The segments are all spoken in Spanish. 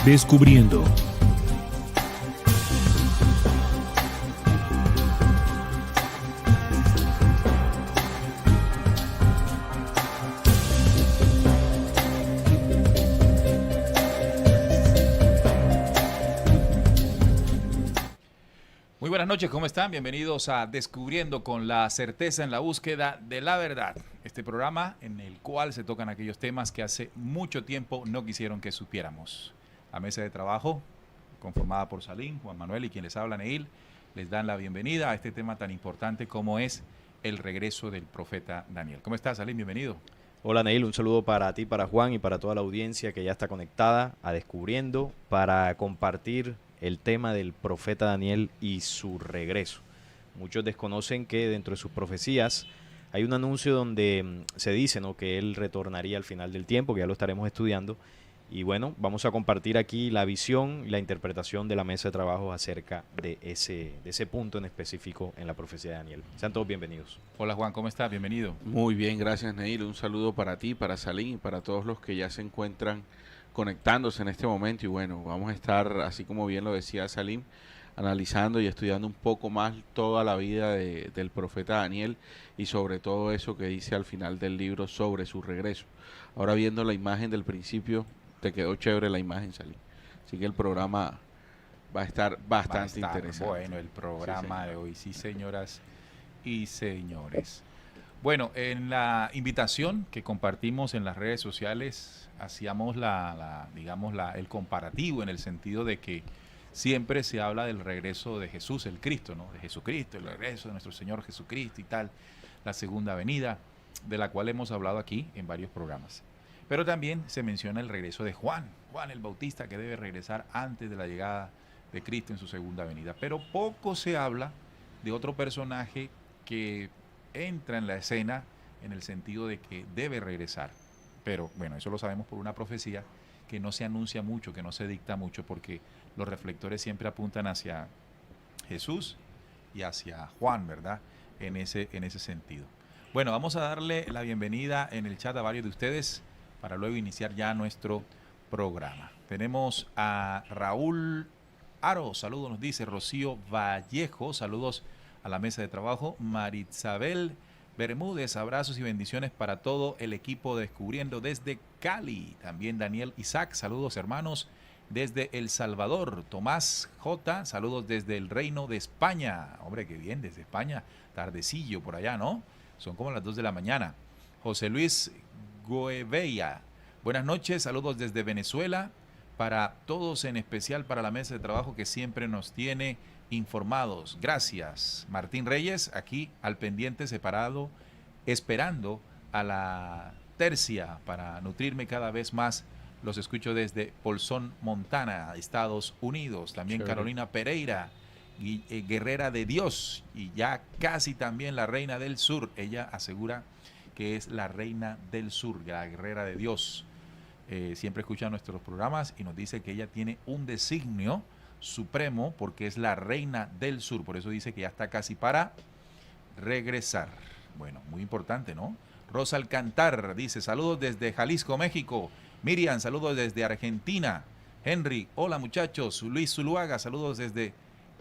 Descubriendo. Muy buenas noches, ¿cómo están? Bienvenidos a Descubriendo con la certeza en la búsqueda de la verdad. Este programa en el cual se tocan aquellos temas que hace mucho tiempo no quisieron que supiéramos. La mesa de trabajo, conformada por Salim, Juan Manuel y quien les habla, Neil, les dan la bienvenida a este tema tan importante como es el regreso del profeta Daniel. ¿Cómo estás, Salim? Bienvenido. Hola Neil, un saludo para ti, para Juan y para toda la audiencia que ya está conectada a Descubriendo para compartir el tema del profeta Daniel y su regreso. Muchos desconocen que dentro de sus profecías hay un anuncio donde se dice, ¿no?, que él retornaría al final del tiempo, que ya lo estaremos estudiando. Y bueno, vamos a compartir aquí la visión y la interpretación de la mesa de trabajo acerca de ese punto en específico en la profecía de Daniel. Sean todos bienvenidos. Hola Juan, ¿cómo estás? Bienvenido. Muy bien, gracias Neil. Un saludo para ti, para Salim y para todos los que ya se encuentran conectándose en este momento. Y bueno, vamos a estar, así como bien lo decía Salim, analizando y estudiando un poco más toda la vida del profeta Daniel y sobre todo eso que dice al final del libro sobre su regreso. Ahora viendo la imagen del principio, te quedó chévere la imagen, Salim. Así que el programa va a estar bastante interesante. Bueno, el programa de hoy, sí, señoras y señores. Bueno, en la invitación que compartimos en las redes sociales, hacíamos el comparativo en el sentido de que siempre se habla del regreso de Jesús, el Cristo, ¿no? De Jesucristo, el regreso de nuestro Señor Jesucristo y tal, la segunda venida, de la cual hemos hablado aquí en varios programas. Pero también se menciona el regreso de Juan el Bautista, que debe regresar antes de la llegada de Cristo en su segunda venida. Pero poco se habla de otro personaje que entra en la escena en el sentido de que debe regresar. Pero bueno, eso lo sabemos por una profecía que no se anuncia mucho, que no se dicta mucho, porque los reflectores siempre apuntan hacia Jesús y hacia Juan, ¿verdad? En ese sentido. Bueno, vamos a darle la bienvenida en el chat a varios de ustedes para luego iniciar ya nuestro programa. Tenemos a Raúl Aro, saludos, nos dice Rocío Vallejo, saludos a la mesa de trabajo. Marisabel Bermúdez, abrazos y bendiciones para todo el equipo de Descubriendo desde Cali. También Daniel Isaac, saludos hermanos desde El Salvador. Tomás J, saludos desde el Reino de España. Hombre, qué bien, desde España, tardecillo por allá, ¿no? Son como las 2 de la mañana. José Luis Goeveya, buenas noches, saludos desde Venezuela, para todos, en especial para la mesa de trabajo que siempre nos tiene informados. Gracias. Martín Reyes, aquí al pendiente, separado, esperando a la tercia para nutrirme cada vez más. Los escucho desde Polson, Montana, Estados Unidos. También chévere. Carolina Pereira, guerrera de Dios, y ya casi también la reina del sur. Ella asegura que es la reina del sur, la guerrera de Dios. Siempre escucha nuestros programas y nos dice que ella tiene un designio supremo porque es la reina del sur. Por eso dice que ya está casi para regresar. Bueno, muy importante, ¿no? Rosa Alcantar dice, saludos desde Jalisco, México. Miriam, saludos desde Argentina. Henry, hola muchachos. Luis Zuluaga, saludos desde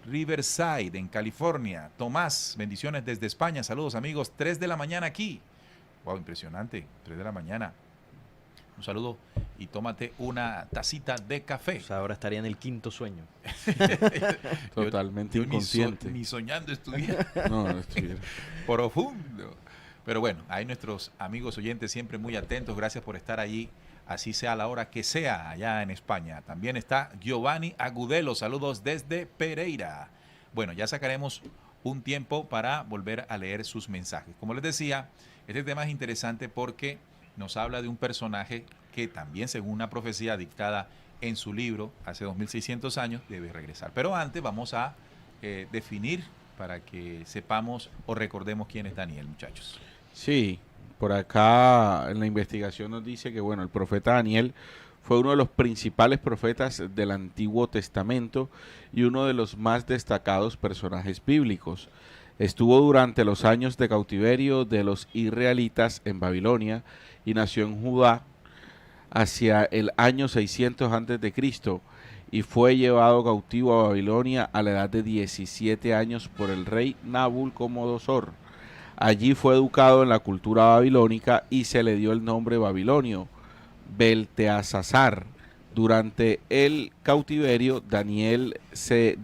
Riverside, en California. Tomás, bendiciones desde España. Saludos amigos, 3 de la mañana aquí. Wow, impresionante, 3 de la mañana. Un saludo y tómate una tacita de café. O sea, ahora estaría en el quinto sueño. Totalmente inconsciente. Ni soñando estuviera. No estuviera. Profundo. Pero bueno, hay nuestros amigos oyentes siempre muy atentos. Gracias por estar allí, así sea la hora que sea, allá en España. También está Giovanni Agudelo. Saludos desde Pereira. Bueno, ya sacaremos un tiempo para volver a leer sus mensajes. Como les decía, este tema es interesante porque nos habla de un personaje que también, según una profecía dictada en su libro hace 2600 años, debe regresar. Pero antes vamos a definir para que sepamos o recordemos quién es Daniel, muchachos. Sí, por acá en la investigación nos dice que bueno, el profeta Daniel fue uno de los principales profetas del Antiguo Testamento y uno de los más destacados personajes bíblicos. Estuvo durante los años de cautiverio de los israelitas en Babilonia y nació en Judá hacia el año 600 antes de Cristo y fue llevado cautivo a Babilonia a la edad de 17 años por el rey Nabucodonosor. Allí fue educado en la cultura babilónica y se le dio el nombre babilonio, Belteasazar. Durante el cautiverio, Daniel se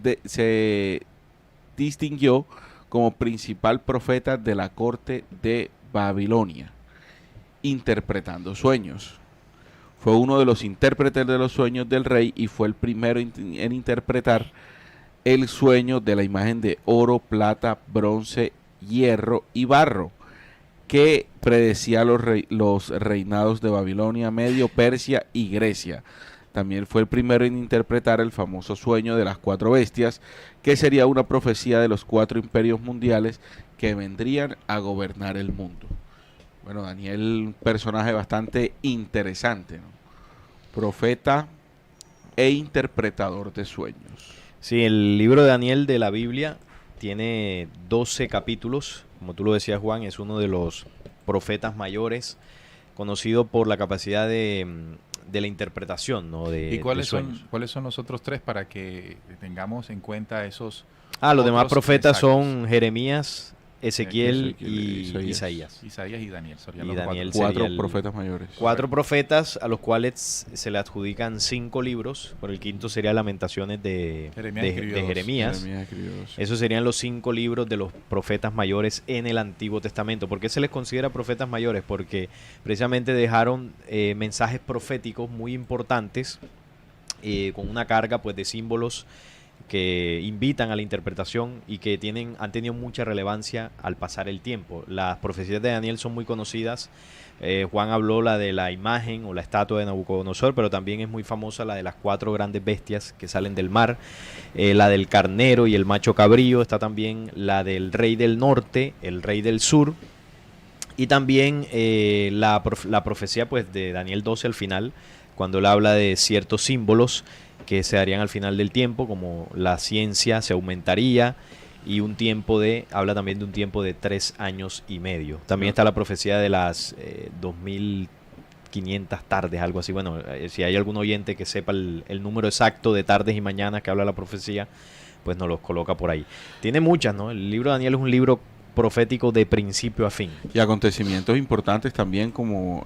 distinguió como principal profeta de la corte de Babilonia, interpretando sueños. Fue uno de los intérpretes de los sueños del rey y fue el primero en interpretar el sueño de la imagen de oro, plata, bronce, hierro y barro, que predecía los reinados de Babilonia, Medio, Persia y Grecia. También fue el primero en interpretar el famoso sueño de las 4 bestias, que sería una profecía de los 4 imperios mundiales que vendrían a gobernar el mundo. Bueno, Daniel, un personaje bastante interesante, ¿no? Profeta e interpretador de sueños. Sí, el libro de Daniel de la Biblia tiene 12 capítulos. Como tú lo decías, Juan, es uno de los profetas mayores, conocido por la capacidad de la interpretación, ¿no? ¿Y cuáles de sueños. cuáles son los otros 3 para que tengamos en cuenta esos? Los demás otros profetas exactos? son Jeremías, Ezequiel Ezequiel y Isaías. Isaías y Daniel. Serían Y los Daniel 4. sería 4 el- profetas mayores. 4 profetas a los cuales se le adjudican 5 libros. Por el quinto sería Lamentaciones de Jeremías de escribió 2. Jeremías. Jeremías escribió, sí. Esos serían los 5 libros de los profetas mayores en el Antiguo Testamento. ¿Por qué se les considera profetas mayores? Porque precisamente dejaron mensajes proféticos muy importantes, con una carga pues de símbolos que invitan a la interpretación y que han tenido mucha relevancia al pasar el tiempo. Las profecías de Daniel son muy conocidas. Juan habló la de la imagen o la estatua de Nabucodonosor, pero también es muy famosa la de las 4 grandes bestias que salen del mar, la del carnero y el macho cabrío. Está también la del rey del norte, el rey del sur, y también la profecía pues de Daniel 12 al final, cuando él habla de ciertos símbolos que se darían al final del tiempo, como la ciencia se aumentaría, y habla también de un tiempo de 3 años y medio. También está la profecía de las 2500 tardes, algo así. Bueno, si hay algún oyente que sepa el número exacto de tardes y mañanas que habla la profecía, pues nos los coloca por ahí. Tiene muchas, ¿no? El libro de Daniel es un libro profético de principio a fin. Y acontecimientos importantes también, como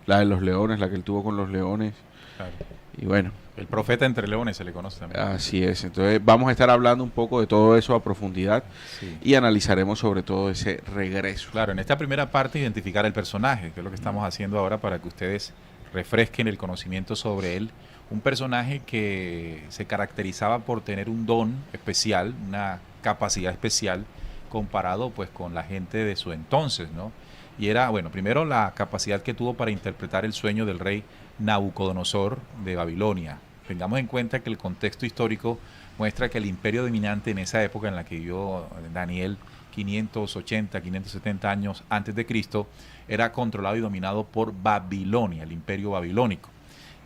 la de los leones, la que él tuvo con los leones. Claro. Y bueno, El profeta entre leones se le conoce también. así es. Entonces vamos a estar hablando un poco de todo eso a profundidad Sí. y analizaremos sobre todo ese regreso. Claro, en esta primera parte identificar el personaje, que es lo que estamos haciendo ahora para que ustedes refresquen el conocimiento sobre él. Un personaje que se caracterizaba por tener un don especial, una capacidad especial comparado pues con la gente de su entonces, ¿no? Y era, bueno, primero la capacidad que tuvo para interpretar el sueño del rey Nabucodonosor de Babilonia. Tengamos en cuenta que el contexto histórico muestra que el imperio dominante en esa época en la que vivió Daniel, 580, 570 años antes de Cristo, era controlado y dominado por Babilonia, el imperio babilónico.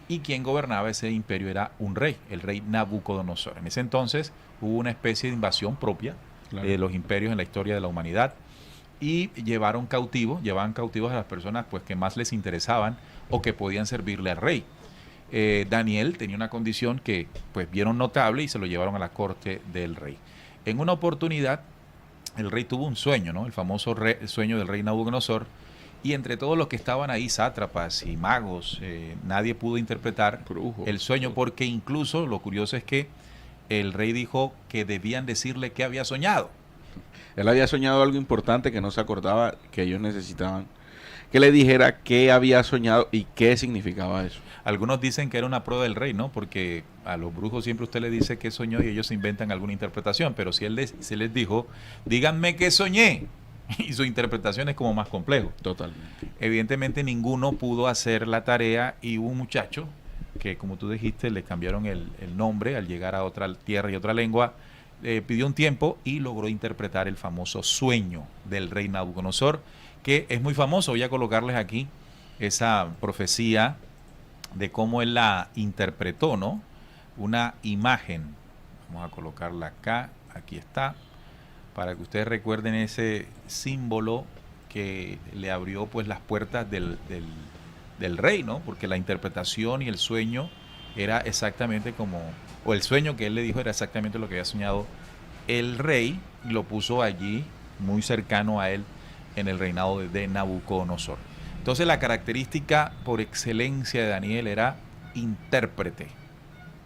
Y quien gobernaba ese imperio era un rey, el rey Nabucodonosor. En ese entonces hubo una especie de invasión propia de los imperios en la historia de la humanidad y llevaban cautivos a las personas pues que más les interesaban o que podían servirle al rey. Daniel tenía una condición que pues vieron notable y se lo llevaron a la corte del rey. En una oportunidad el rey tuvo un sueño, ¿no? El famoso sueño del rey Nabucodonosor, y entre todos los que estaban ahí, sátrapas y magos, nadie pudo interpretar Brujos. el sueño, porque incluso lo curioso es que el rey dijo que debían decirle qué había soñado. Él había soñado algo importante que no se acordaba que ellos necesitaban que le dijera qué había soñado y qué significaba eso. Algunos dicen que era una prueba del rey, ¿no? Porque a los brujos siempre usted les dice qué soñó y ellos inventan alguna interpretación, pero si se les dijo, díganme qué soñé, y su interpretación es como más complejo. Totalmente. Evidentemente ninguno pudo hacer la tarea y hubo un muchacho que, como tú dijiste, le cambiaron el nombre al llegar a otra tierra y otra lengua, pidió un tiempo y logró interpretar el famoso sueño del rey Nabucodonosor, que es muy famoso. Voy a colocarles aquí esa profecía de cómo él la interpretó, ¿no? Una imagen. Vamos a colocarla acá, aquí está, para que ustedes recuerden ese símbolo que le abrió pues las puertas del rey, ¿no? Porque la interpretación y el sueño era exactamente como, o el sueño que él le dijo era exactamente lo que había soñado el rey, y lo puso allí, muy cercano a él, en el reinado de Nabucodonosor. Entonces la característica por excelencia de Daniel era intérprete.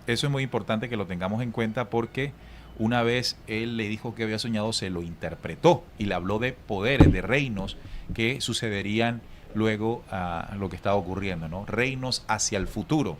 Eso es muy importante que lo tengamos en cuenta porque una vez él le dijo que había soñado, se lo interpretó y le habló de poderes, de reinos que sucederían luego a lo que estaba ocurriendo, ¿no? Reinos hacia el futuro.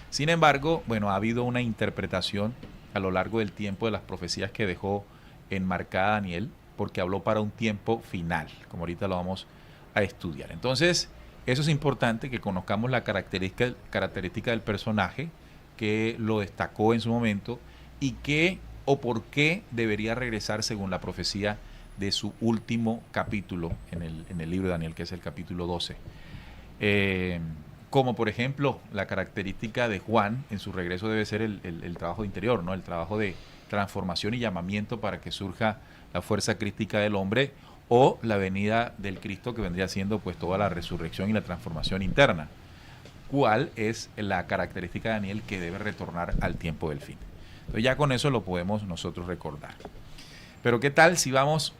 Sin embargo, bueno, ha habido una interpretación a lo largo del tiempo de las profecías que dejó enmarcada Daniel, porque habló para un tiempo final, como ahorita lo vamos a estudiar. Entonces, eso es importante, que conozcamos la característica del personaje, que lo destacó en su momento y que o por qué debería regresar según la profecía de su último capítulo en el libro de Daniel, que es el capítulo 12. Como por ejemplo, la característica de Juan en su regreso debe ser el trabajo interior, ¿no? El trabajo de transformación y llamamiento para que surja la fuerza crística del hombre, o la venida del Cristo, que vendría siendo pues toda la resurrección y la transformación interna. ¿Cuál es la característica de Daniel que debe retornar al tiempo del fin? Entonces ya con eso lo podemos nosotros recordar. Pero ¿qué tal si vamos,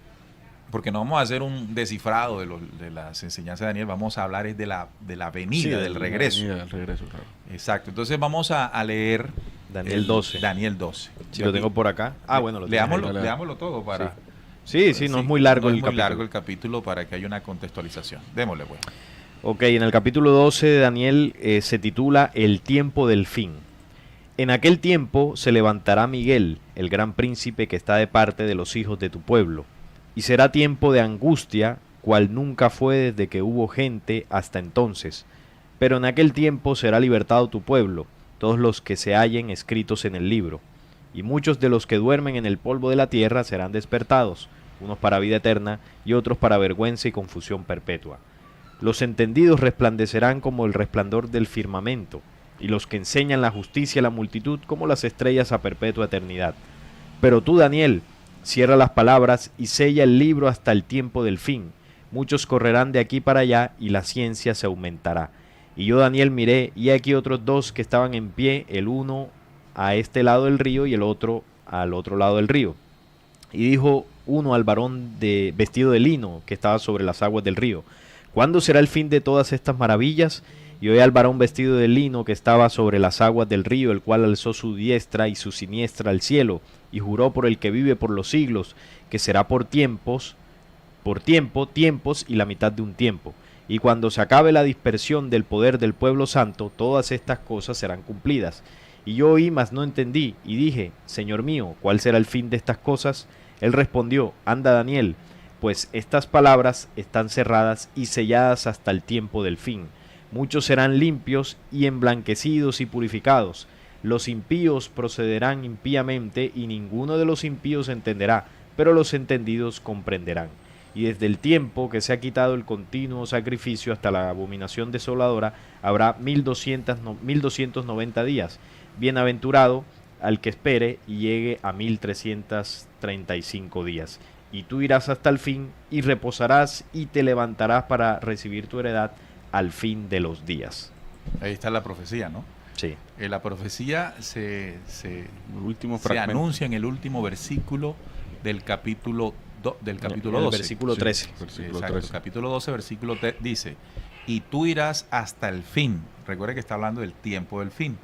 porque no vamos a hacer un descifrado de las enseñanzas de Daniel, vamos a hablar es de la venida, sí, del regreso. Del regreso, claro. Exacto, entonces vamos a leer Daniel 12. Daniel 12. Si lo tengo por acá. Bueno, leámoslo todo para... Sí, no es muy largo no el es muy capítulo. largo el capítulo para que haya una contextualización. Démosle, pues. Ok, en el capítulo 12 de Daniel se titula El tiempo del fin. En aquel tiempo se levantará Miguel, el gran príncipe que está de parte de los hijos de tu pueblo, y será tiempo de angustia, cual nunca fue desde que hubo gente hasta entonces. Pero en aquel tiempo será libertado tu pueblo, todos los que se hallen escritos en el libro. Y muchos de los que duermen en el polvo de la tierra serán despertados, unos para vida eterna y otros para vergüenza y confusión perpetua. Los entendidos resplandecerán como el resplandor del firmamento, y los que enseñan la justicia a la multitud como las estrellas a perpetua eternidad. Pero tú, Daniel, cierra las palabras y sella el libro hasta el tiempo del fin. Muchos correrán de aquí para allá y la ciencia se aumentará. Y yo, Daniel, miré, y aquí otros dos que estaban en pie, el uno a este lado del río y el otro al otro lado del río. Y dijo uno al varón vestido de lino que estaba sobre las aguas del río: ¿cuándo será el fin de todas estas maravillas? Y oí al varón vestido de lino que estaba sobre las aguas del río, el cual alzó su diestra y su siniestra al cielo, y juró por el que vive por los siglos, que será por tiempos y la mitad de un tiempo. Y cuando se acabe la dispersión del poder del pueblo santo, todas estas cosas serán cumplidas. Y yo oí, mas no entendí, y dije: Señor mío, ¿cuál será el fin de estas cosas? Él respondió: Anda, Daniel, pues estas palabras están cerradas y selladas hasta el tiempo del fin. Muchos serán limpios y emblanquecidos y purificados. Los impíos procederán impíamente, y ninguno de los impíos entenderá, pero los entendidos comprenderán. Y desde el tiempo que se ha quitado el continuo sacrificio hasta la abominación desoladora, habrá 1290 días. Bienaventurado al que espere y llegue a 1335 días. Y tú irás hasta el fin, y reposarás, y te levantarás para recibir tu heredad al fin de los días. Ahí está la profecía, ¿no? Sí. La profecía se anuncia en el último versículo del capítulo 12. Versículo 13. Sí, exacto. Capítulo 12, versículo 3 dice: y tú irás hasta el fin. Recuerda que está hablando del tiempo del fin.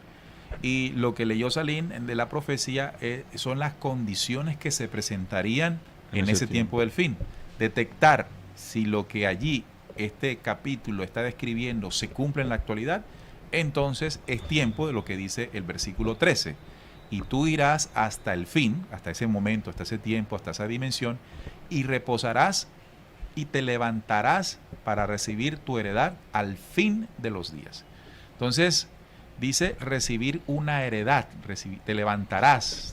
Y lo que leyó Salim de la profecía son las condiciones que se presentarían en ese tiempo del fin. Detectar si lo que allí este capítulo está describiendo se cumple en la actualidad, entonces es tiempo de lo que dice el versículo 13. Y tú irás hasta el fin, hasta ese momento, hasta ese tiempo, hasta esa dimensión, y reposarás y te levantarás para recibir tu heredad al fin de los días. Entonces, dice recibir una heredad, te levantarás,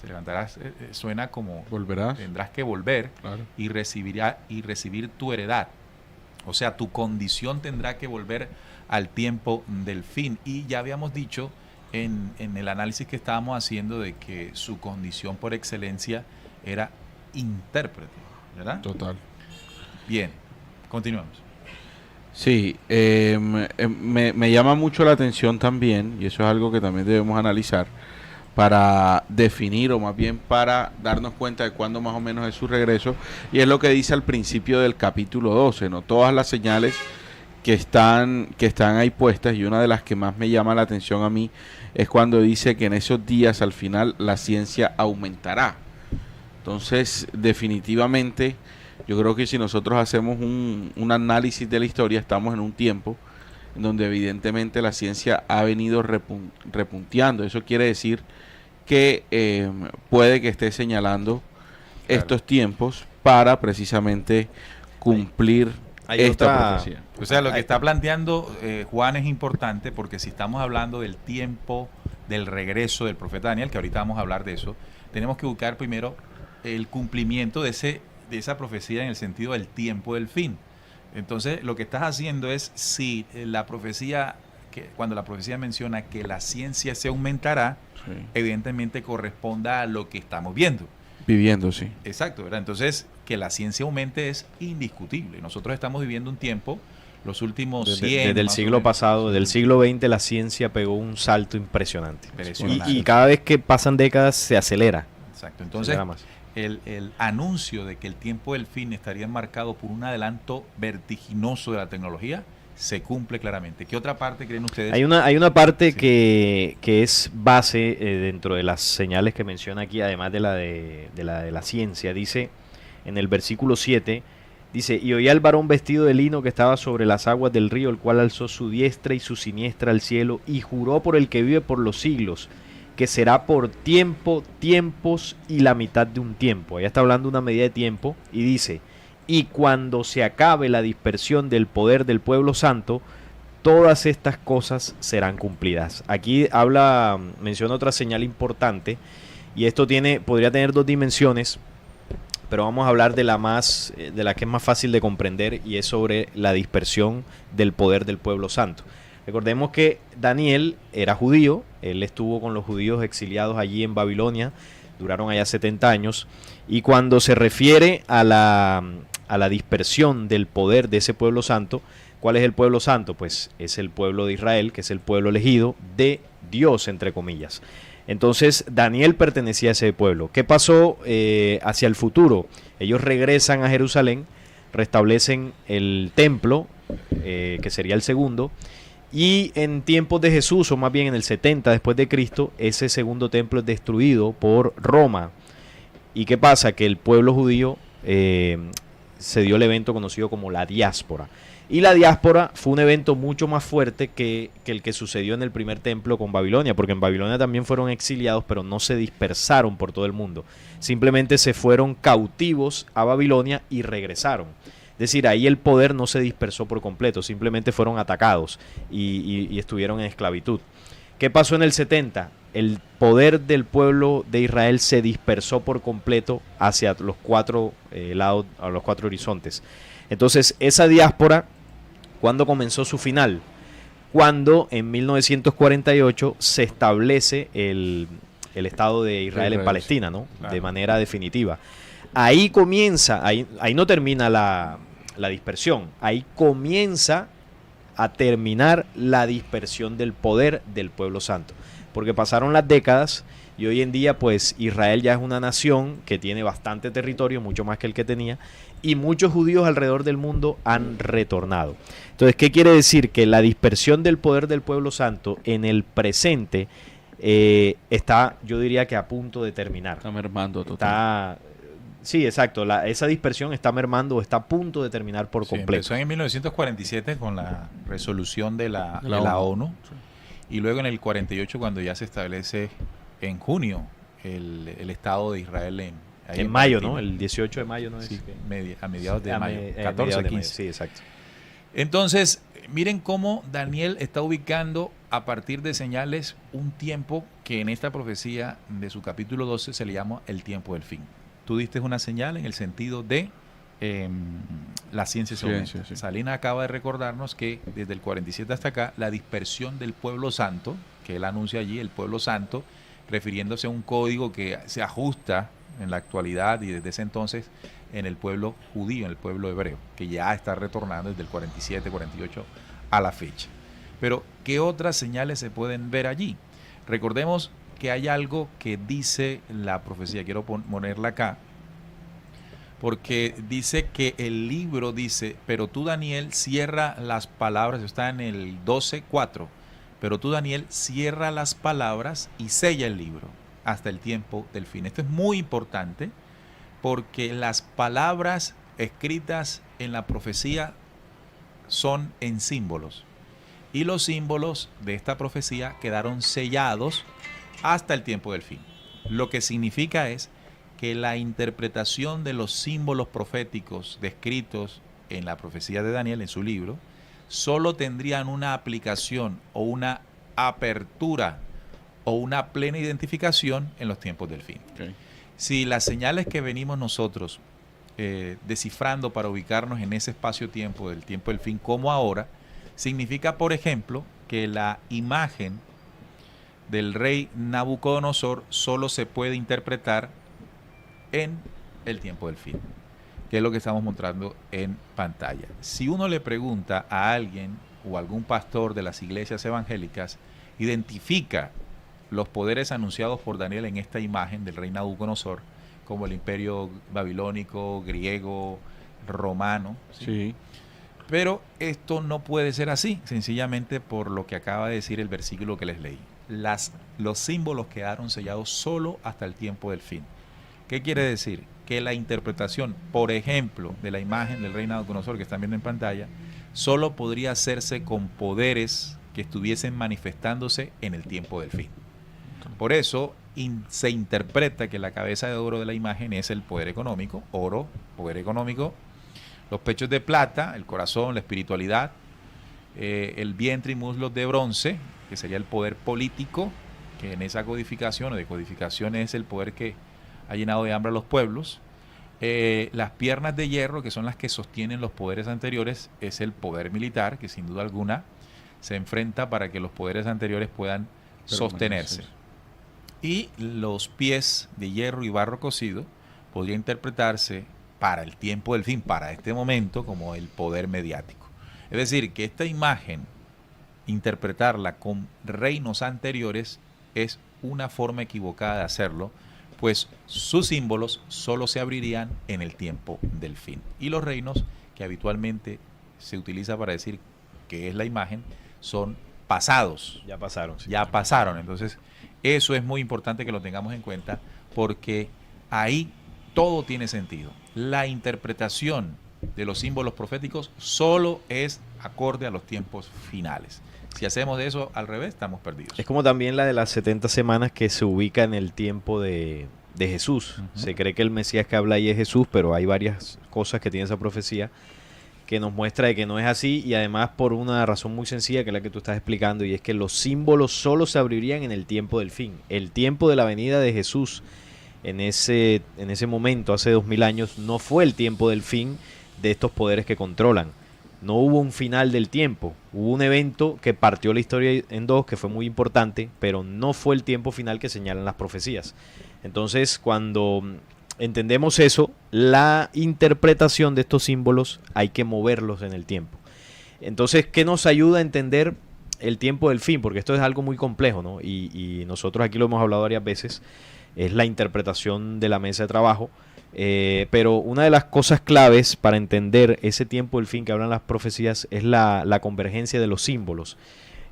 suena como volverás, tendrás que volver, claro, y recibir tu heredad. O sea, tu condición tendrá que volver al tiempo del fin. Y ya habíamos dicho en el análisis que estábamos haciendo de que su condición por excelencia era intérprete, ¿verdad? Total. Bien, continuamos. Sí, me llama mucho la atención también, y eso es algo que también debemos analizar, para definir o más bien para darnos cuenta de cuándo más o menos es su regreso, y es lo que dice al principio del capítulo 12, ¿no? Todas las señales que están ahí puestas, y una de las que más me llama la atención a mí es cuando dice que en esos días al final la ciencia aumentará. Entonces, definitivamente, yo creo que si nosotros hacemos un análisis de la historia, estamos en un tiempo en donde evidentemente la ciencia ha venido repunteando. Eso quiere decir que puede que esté señalando Claro. estos tiempos para precisamente cumplir Hay esta otra- profecía. O sea, lo que está planteando Juan es importante porque si estamos hablando del tiempo del regreso del profeta Daniel, que ahorita vamos a hablar de eso, tenemos que buscar primero el cumplimiento de esa profecía en el sentido del tiempo del fin. Entonces, lo que estás haciendo es si la profecía, cuando la profecía menciona que la ciencia se aumentará, Sí. evidentemente corresponda a lo que estamos viendo. Viviendo, sí. Exacto, ¿verdad? Entonces, que la ciencia aumente es indiscutible. Nosotros estamos viviendo un tiempo, los últimos 100... Desde el más o siglo menos. pasado, desde el siglo XX, la ciencia pegó un salto impresionante. Impresionante. Y cada vez que pasan décadas se acelera. Exacto. Se Entonces, acelera más. el anuncio de que el tiempo del fin estaría marcado por un adelanto vertiginoso de la tecnología se cumple claramente. ¿Qué otra parte creen ustedes? Hay una parte Sí. que es base dentro de las señales que menciona aquí, además de la ciencia. Dice en el versículo 7, dice, y oía al varón vestido de lino que estaba sobre las aguas del río, el cual alzó su diestra y su siniestra al cielo, y juró por el que vive por los siglos, que será por tiempo, tiempos y la mitad de un tiempo. Allá está hablando una medida de tiempo, y dice, y cuando se acabe la dispersión del poder del pueblo santo, todas estas cosas serán cumplidas. Aquí menciona otra señal importante, y esto podría tener dos dimensiones, pero vamos a hablar de la que es más fácil de comprender, y es sobre la dispersión del poder del pueblo santo. Recordemos que Daniel era judío, él estuvo con los judíos exiliados allí en Babilonia, duraron allá 70 años, y cuando se refiere a la dispersión del poder de ese pueblo santo, ¿cuál es el pueblo santo? Pues es el pueblo de Israel, que es el pueblo elegido de Dios, entre comillas. Entonces Daniel pertenecía a ese pueblo. ¿Qué pasó hacia el futuro? Ellos regresan a Jerusalén, restablecen el templo, que sería el segundo, y en tiempos de Jesús, o más bien en el 70 después de Cristo, ese segundo templo es destruido por Roma. ¿Y qué pasa? Que el pueblo judío se dio el evento conocido como la diáspora. Y la diáspora fue un evento mucho más fuerte que el que sucedió en el primer templo con Babilonia, porque en Babilonia también fueron exiliados, pero no se dispersaron por todo el mundo. Simplemente se fueron cautivos a Babilonia y regresaron. Es decir, ahí el poder no se dispersó por completo, simplemente fueron atacados y estuvieron en esclavitud. ¿Qué pasó en el 70? El poder del pueblo de Israel se dispersó por completo hacia los cuatro lados, a los cuatro horizontes. Entonces, esa diáspora, ¿cuándo comenzó su final? Cuando en 1948 se establece el Estado de Israel en Palestina, ¿no? Claro. De manera definitiva. Ahí comienza, ahí no termina la dispersión, ahí comienza a terminar la dispersión del poder del pueblo santo. Porque pasaron las décadas y hoy en día pues Israel ya es una nación que tiene bastante territorio, mucho más que el que tenía, y muchos judíos alrededor del mundo han retornado. Entonces, ¿qué quiere decir? Que la dispersión del poder del pueblo santo en el presente está, yo diría que a punto de terminar. Está mermando total. Sí, exacto. Esa dispersión está mermando o está a punto de terminar por Sí, completo. empezó en 1947 con la resolución de la De la ONU. Sí. Y luego en el 48 cuando ya se establece en junio el Estado de Israel ahí En mayo, Palestina. ¿no? El 18 de mayo, ¿no? Sí, Es a mediados de a mayo, me- 14, mediados de mayo, 15. sí, exacto. Entonces, miren cómo Daniel está ubicando a partir de señales un tiempo que en esta profecía de su capítulo 12 se le llama el tiempo del fin. Tú diste una señal en el sentido de la ciencia se aumenta. Ciencia, sí. Salina acaba de recordarnos que desde el 47 hasta acá, la dispersión del pueblo santo, que él anuncia allí, el pueblo santo, refiriéndose a un código que se ajusta en la actualidad y desde ese entonces en el pueblo judío, en el pueblo hebreo, que ya está retornando desde el 47, 48 a la fecha. Pero, ¿qué otras señales se pueden ver allí? Recordemos que hay algo que dice la profecía, quiero ponerla acá, porque dice que el libro dice, pero tú, Daniel, cierra las palabras, está en el 12:4, pero tú, Daniel, cierra las palabras y sella el libro hasta el tiempo del fin. Esto es muy importante porque las palabras escritas en la profecía son en símbolos y los símbolos de esta profecía quedaron sellados hasta el tiempo del fin. Lo que significa es que la interpretación de los símbolos proféticos descritos en la profecía de Daniel, en su libro, solo tendrían una aplicación o una apertura o una plena identificación en los tiempos del fin. Okay. Si las señales que venimos nosotros descifrando para ubicarnos en ese espacio-tiempo del tiempo del fin como ahora, significa, por ejemplo, que la imagen del rey Nabucodonosor solo se puede interpretar en el tiempo del fin, que es lo que estamos mostrando en pantalla. Si uno le pregunta a alguien o algún pastor de las iglesias evangélicas, identifica los poderes anunciados por Daniel en esta imagen del rey Nabucodonosor, como el imperio babilónico, griego, romano. ¿Sí? Sí. Pero esto no puede ser así, sencillamente por lo que acaba de decir el versículo que les leí. Los símbolos quedaron sellados solo hasta el tiempo del fin. ¿Qué quiere decir? Que la interpretación, por ejemplo, de la imagen del rey Nabucodonosor que están viendo en pantalla, solo podría hacerse con poderes que estuviesen manifestándose en el tiempo del fin. Por eso se interpreta que la cabeza de oro de la imagen es el poder económico, oro, poder económico, los pechos de plata, el corazón, la espiritualidad, el vientre y muslos de bronce, que sería el poder político, que en esa codificación o decodificación es el poder que ha llenado de hambre a los pueblos. Las piernas de hierro, que son las que sostienen los poderes anteriores, es el poder militar, que sin duda alguna se enfrenta para que los poderes anteriores puedan sostenerse. Y los pies de hierro y barro cocido podría interpretarse para el tiempo del fin, para este momento, como el poder mediático. Es decir, que esta imagen, interpretarla con reinos anteriores, es una forma equivocada de hacerlo, pues sus símbolos solo se abrirían en el tiempo del fin. Y los reinos que habitualmente se utiliza para decir que es la imagen son pasados. Ya pasaron. Sí. Ya pasaron. Entonces, eso es muy importante que lo tengamos en cuenta porque ahí todo tiene sentido. La interpretación de los símbolos proféticos solo es acorde a los tiempos finales. Si hacemos de eso al revés, estamos perdidos. Es como también la de las 70 semanas que se ubica en el tiempo de Jesús. Se cree que el Mesías que habla ahí es Jesús, pero hay varias cosas que tiene esa profecía que nos muestra de que no es así, y además por una razón muy sencilla que es la que tú estás explicando, y es que los símbolos solo se abrirían en el tiempo del fin. El tiempo de la venida de Jesús en ese momento, hace 2000 años, no fue el tiempo del fin de estos poderes que controlan. No hubo un final del tiempo, hubo un evento que partió la historia en dos, que fue muy importante, pero no fue el tiempo final que señalan las profecías. Entonces, cuando entendemos eso, la interpretación de estos símbolos hay que moverlos en el tiempo. Entonces, ¿qué nos ayuda a entender el tiempo del fin? Porque esto es algo muy complejo, ¿no? Y nosotros aquí lo hemos hablado varias veces, es la interpretación de la mesa de trabajo. Pero una de las cosas claves para entender ese tiempo del fin que hablan las profecías es la convergencia de los símbolos.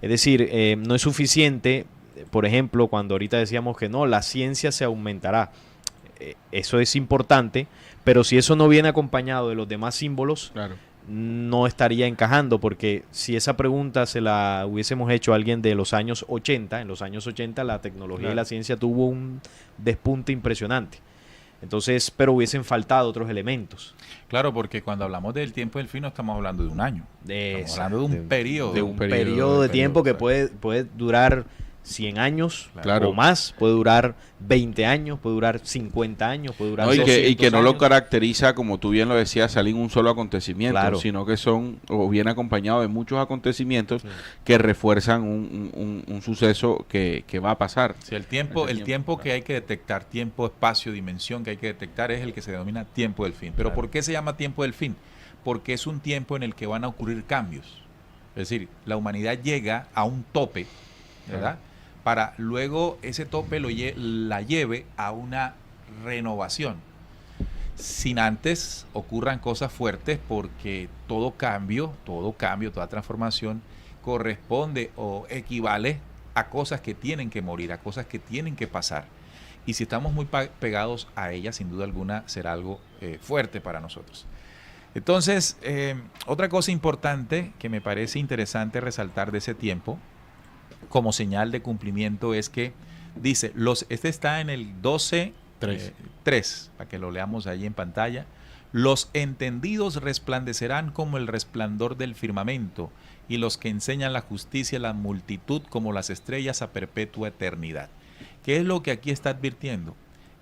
Es decir, no es suficiente, por ejemplo, cuando ahorita decíamos que no, la ciencia se aumentará. Eso es importante, pero si eso no viene acompañado de los demás símbolos, Claro. no estaría encajando, porque si esa pregunta se la hubiésemos hecho a alguien de los años 80, en los años 80 la tecnología y la ciencia tuvo un despunte impresionante. Entonces, pero hubiesen faltado otros elementos. Claro, porque cuando hablamos del tiempo del fin no estamos hablando de un año. Estamos hablando de un periodo. De un periodo de tiempo que puede durar 100 años Claro. o más, puede durar 20 años, puede durar 50 años, puede durar No, y 200 que no lo años. caracteriza, como tú bien lo decías, salir un solo acontecimiento, Claro. sino que son o viene acompañado de muchos acontecimientos Sí. que refuerzan un suceso que va a pasar. Sí, el tiempo Claro. que hay que detectar, tiempo, espacio, dimensión que hay que detectar es el que se denomina tiempo del fin. Pero Claro. ¿por qué se llama tiempo del fin? Porque es un tiempo en el que van a ocurrir cambios. Es decir, la humanidad llega a un tope, ¿verdad? Para luego ese tope la lleve a una renovación. Sin antes ocurran cosas fuertes, porque todo cambio, toda transformación corresponde o equivale a cosas que tienen que morir, a cosas que tienen que pasar. Y si estamos muy pegados a ellas, sin duda alguna será algo fuerte para nosotros. Entonces, otra cosa importante que me parece interesante resaltar de ese tiempo, como señal de cumplimiento, es que dice, este está en el 12:3, para que lo leamos ahí en pantalla. Los entendidos resplandecerán como el resplandor del firmamento, y los que enseñan la justicia la multitud como las estrellas a perpetua eternidad. ¿Qué es lo que aquí está advirtiendo?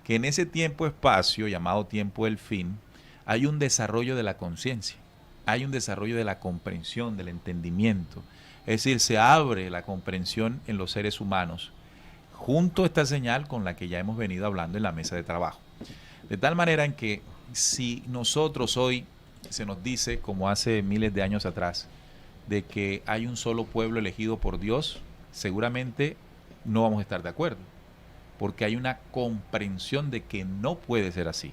Que en ese tiempo-espacio, llamado tiempo del fin, hay un desarrollo de la conciencia, hay un desarrollo de la comprensión, del entendimiento. Es decir, se abre la comprensión en los seres humanos, junto a esta señal con la que ya hemos venido hablando en la mesa de trabajo. De tal manera en que si nosotros hoy se nos dice, como hace miles de años atrás, de que hay un solo pueblo elegido por Dios, seguramente no vamos a estar de acuerdo, porque hay una comprensión de que no puede ser así.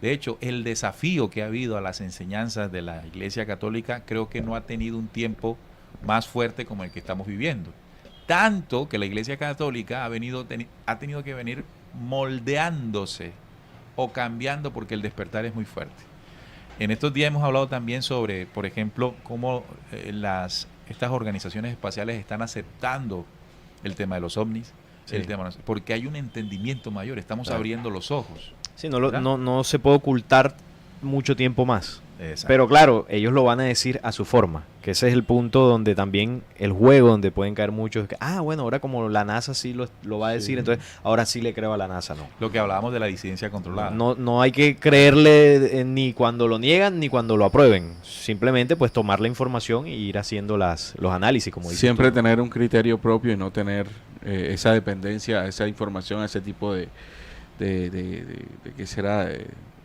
De hecho, el desafío que ha habido a las enseñanzas de la Iglesia Católica creo que no ha tenido un tiempo más fuerte como el que estamos viviendo. Tanto que la Iglesia Católica ha tenido que venir moldeándose o cambiando, porque el despertar es muy fuerte. En estos días hemos hablado también sobre, por ejemplo, cómo estas organizaciones espaciales están aceptando el tema de los ovnis, Sí. porque hay un entendimiento mayor, estamos Claro. abriendo los ojos. Sí, ¿Verdad? no se puede ocultar mucho tiempo más. Exacto. Pero claro, ellos lo van a decir a su forma, que ese es el punto donde también el juego, donde pueden caer muchos, que, bueno, ahora como la NASA sí lo va a decir, Sí. entonces ahora sí le creo a la NASA, no. Lo que hablábamos de la disidencia controlada. No hay que creerle ni cuando lo niegan ni cuando lo aprueben. Simplemente pues tomar la información e ir haciendo los análisis, como dices Siempre tú. tener un criterio propio y no tener esa dependencia, esa información, ese tipo de ¿qué será?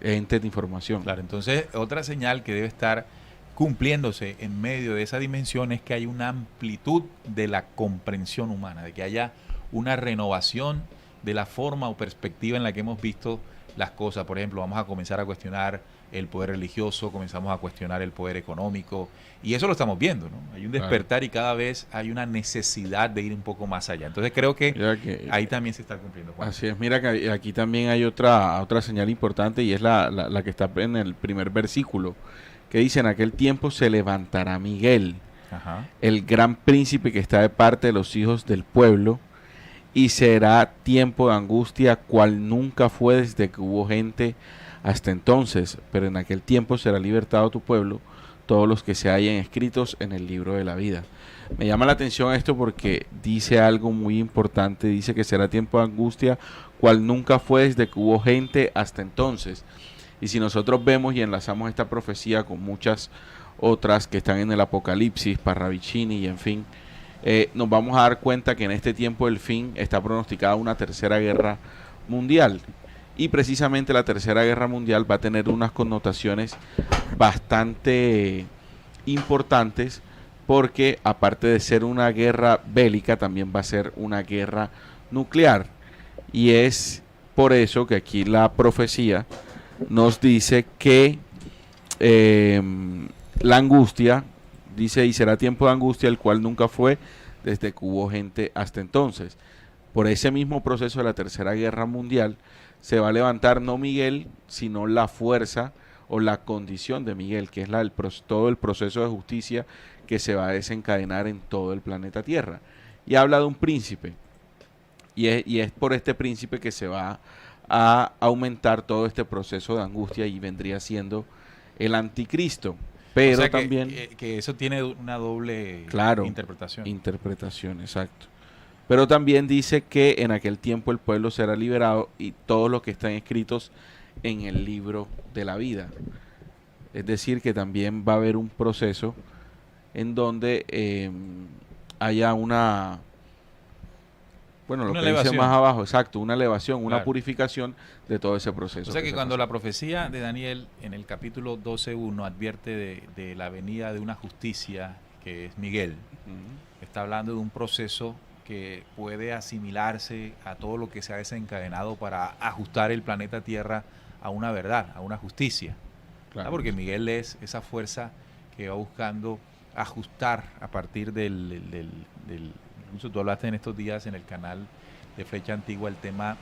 Entes de información. Claro, entonces otra señal que debe estar cumpliéndose en medio de esa dimensión es que hay una amplitud de la comprensión humana, de que haya una renovación de la forma o perspectiva en la que hemos visto las cosas. Por ejemplo, vamos a comenzar a cuestionar el poder religioso, comenzamos a cuestionar el poder económico, y eso lo estamos viendo, ¿no? Hay un despertar y cada vez hay una necesidad de ir un poco más allá. Entonces creo que Mira que- ahí también se está cumpliendo, Juan. Así es, mira que aquí también hay otra señal importante, y es la que está en el primer versículo, que dice: en aquel tiempo se levantará Miguel, Ajá. el gran príncipe que está de parte de los hijos del pueblo, y será tiempo de angustia cual nunca fue desde que hubo gente hasta entonces, pero en aquel tiempo será libertado tu pueblo, todos los que se hallen escritos en el libro de la vida. Me llama la atención esto porque dice algo muy importante, dice que será tiempo de angustia cual nunca fue desde que hubo gente hasta entonces. Y si nosotros vemos y enlazamos esta profecía con muchas otras que están en el Apocalipsis, Parravicini y en fin, nos vamos a dar cuenta que en este tiempo del fin está pronosticada una tercera guerra mundial. Y precisamente la tercera guerra mundial va a tener unas connotaciones bastante importantes, porque aparte de ser una guerra bélica, también va a ser una guerra nuclear. Y es por eso que aquí la profecía nos dice que la angustia, dice, y será tiempo de angustia, el cual nunca fue desde que hubo gente hasta entonces. Por ese mismo proceso de la tercera guerra mundial se va a levantar no Miguel, sino la fuerza o la condición de Miguel, que es todo el proceso de justicia que se va a desencadenar en todo el planeta Tierra. Y habla de un príncipe, y es por este príncipe que se va a aumentar todo este proceso de angustia, y vendría siendo el anticristo. Pero O sea también que eso tiene una doble Claro. interpretación. interpretación, exacto. Pero también dice que en aquel tiempo el pueblo será liberado y todos los que están escritos en el libro de la vida. Es decir, que también va a haber un proceso en donde haya una, bueno, lo Una que dice elevación. más abajo, exacto, una elevación, una Claro. purificación de todo ese proceso. O sea que se cuando pasó. la profecía de Daniel en el capítulo 12:1 advierte de la venida de una justicia que es Miguel, Ujú. está hablando de un proceso que puede asimilarse a todo lo que se ha desencadenado para ajustar el planeta Tierra a una verdad, a una justicia. Claro. Porque Miguel es esa fuerza que va buscando ajustar a partir incluso tú hablaste en estos días en el canal de Flecha Antigua el tema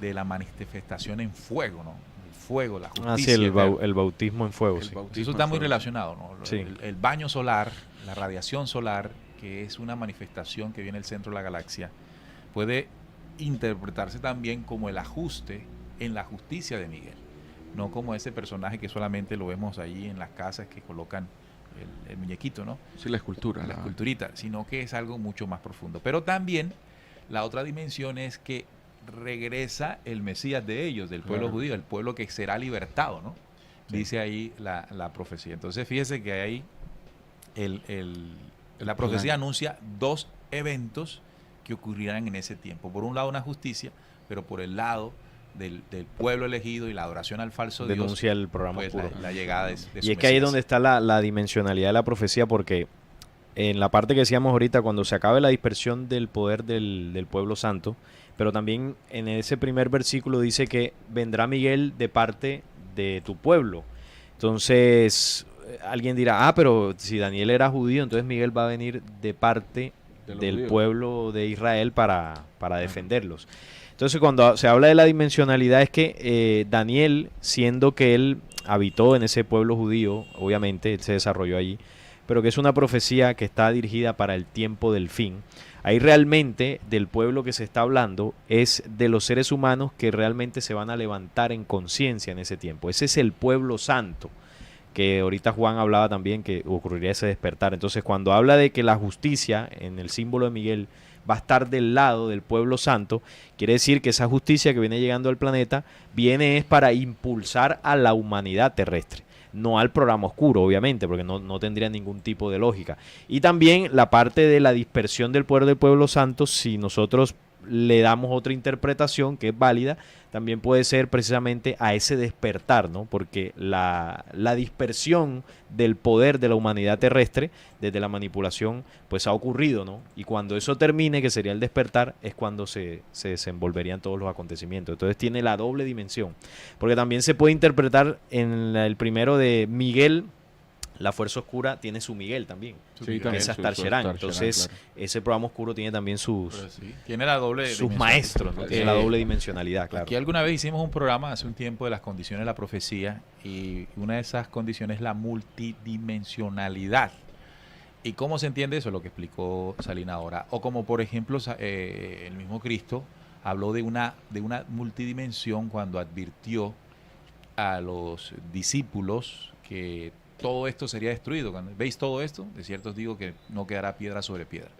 de la manifestación en fuego, ¿no? El fuego, la justicia. Ah, sí, el bautismo en fuego, El sí. bautismo Eso está en muy fuego. relacionado, ¿no? Sí. El baño solar, la radiación solar, que es una manifestación que viene del centro de la galaxia, puede interpretarse también como el ajuste en la justicia de Miguel, no como ese personaje que solamente lo vemos ahí en las casas que colocan el muñequito, ¿no? Sí, la escultura. La esculturita, sino que es algo mucho más profundo. Pero también la otra dimensión es que regresa el Mesías de ellos, del pueblo Claro. judío, el pueblo que será libertado, ¿no? Sí. Dice ahí la profecía. Entonces fíjese que ahí la profecía plan. anuncia dos eventos que ocurrirán en ese tiempo. Por un lado una justicia, pero por el lado del pueblo elegido y la adoración al falso Denuncia Dios, el programa pues oscuro. la llegada de Y su es que ahí es Mesías. donde está la dimensionalidad de la profecía, porque en la parte que decíamos ahorita, cuando se acabe la dispersión del poder del pueblo santo, pero también en ese primer versículo dice que vendrá Miguel de parte de tu pueblo. Entonces, alguien dirá, pero si Daniel era judío, entonces Miguel va a venir de parte De los del judíos. pueblo de Israel para defenderlos. Entonces, cuando se habla de la dimensionalidad es que Daniel, siendo que él habitó en ese pueblo judío, obviamente, él se desarrolló allí, pero que es una profecía que está dirigida para el tiempo del fin. Ahí realmente del pueblo que se está hablando es de los seres humanos que realmente se van a levantar en conciencia en ese tiempo. Ese es el pueblo santo, que ahorita Juan hablaba también que ocurriría ese despertar. Entonces, cuando habla de que la justicia en el símbolo de Miguel va a estar del lado del pueblo santo, quiere decir que esa justicia que viene llegando al planeta viene es para impulsar a la humanidad terrestre, no al programa oscuro, obviamente, porque no tendría ningún tipo de lógica. Y también la parte de la dispersión del poder del pueblo santo, si nosotros le damos otra interpretación que es válida, también puede ser precisamente a ese despertar, ¿no? Porque la dispersión del poder de la humanidad terrestre desde la manipulación pues ha ocurrido, ¿no? Y cuando eso termine, que sería el despertar, es cuando se desenvolverían todos los acontecimientos. Entonces tiene la doble dimensión, porque también se puede interpretar en el primero de Miguel. La fuerza oscura tiene su Miguel también, Su Sí, Miguel. también. esa su Tarcherán. Tarcherán, Entonces, claro. ese programa oscuro tiene también sus Pero sí, tiene la doble dimensión. maestros, ¿no? Tiene la doble dimensionalidad, claro. Aquí alguna vez hicimos un programa hace un tiempo de las condiciones de la profecía y una de esas condiciones es la multidimensionalidad. ¿Y cómo se entiende eso? Lo que explicó Salina ahora. O como por ejemplo el mismo Cristo habló de una multidimensión cuando advirtió a los discípulos que todo esto sería destruido. Cuando veis todo esto, de cierto os digo que no quedará piedra sobre piedra.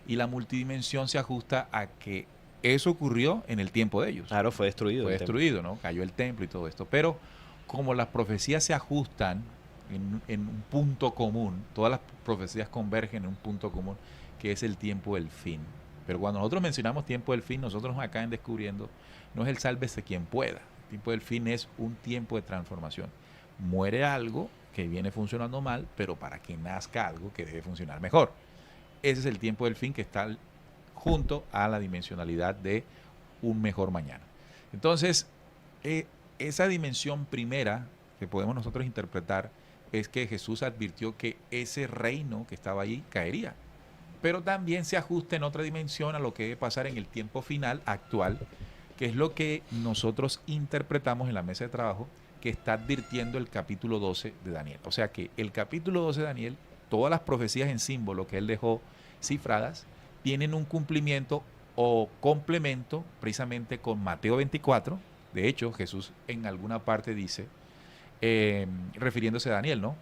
Y la multidimensión se ajusta a que eso ocurrió en el tiempo de ellos. Claro, fue destruido. Fue el templo. destruido, ¿no? Cayó el templo y todo esto. Pero como las profecías se ajustan en un punto común, todas las profecías convergen en un punto común, que es el tiempo del fin. Pero cuando nosotros mencionamos tiempo del fin, nosotros acá en Descubriendo, no es el sálvese quien pueda. El tiempo del fin es un tiempo de transformación. Muere algo que viene funcionando mal, pero para que nazca algo que debe funcionar mejor. Ese es el tiempo del fin que está junto a la dimensionalidad de un mejor mañana. Entonces, esa dimensión primera que podemos nosotros interpretar es que Jesús advirtió que ese reino que estaba ahí caería, pero también se ajusta en otra dimensión a lo que debe pasar en el tiempo final actual, que es lo que nosotros interpretamos en la mesa de trabajo, que está advirtiendo el capítulo 12 de Daniel. O sea que el capítulo 12 de Daniel, todas las profecías en símbolo que él dejó cifradas, tienen un cumplimiento o complemento precisamente con Mateo 24. De hecho, Jesús en alguna parte dice, refiriéndose a Daniel, ¿no?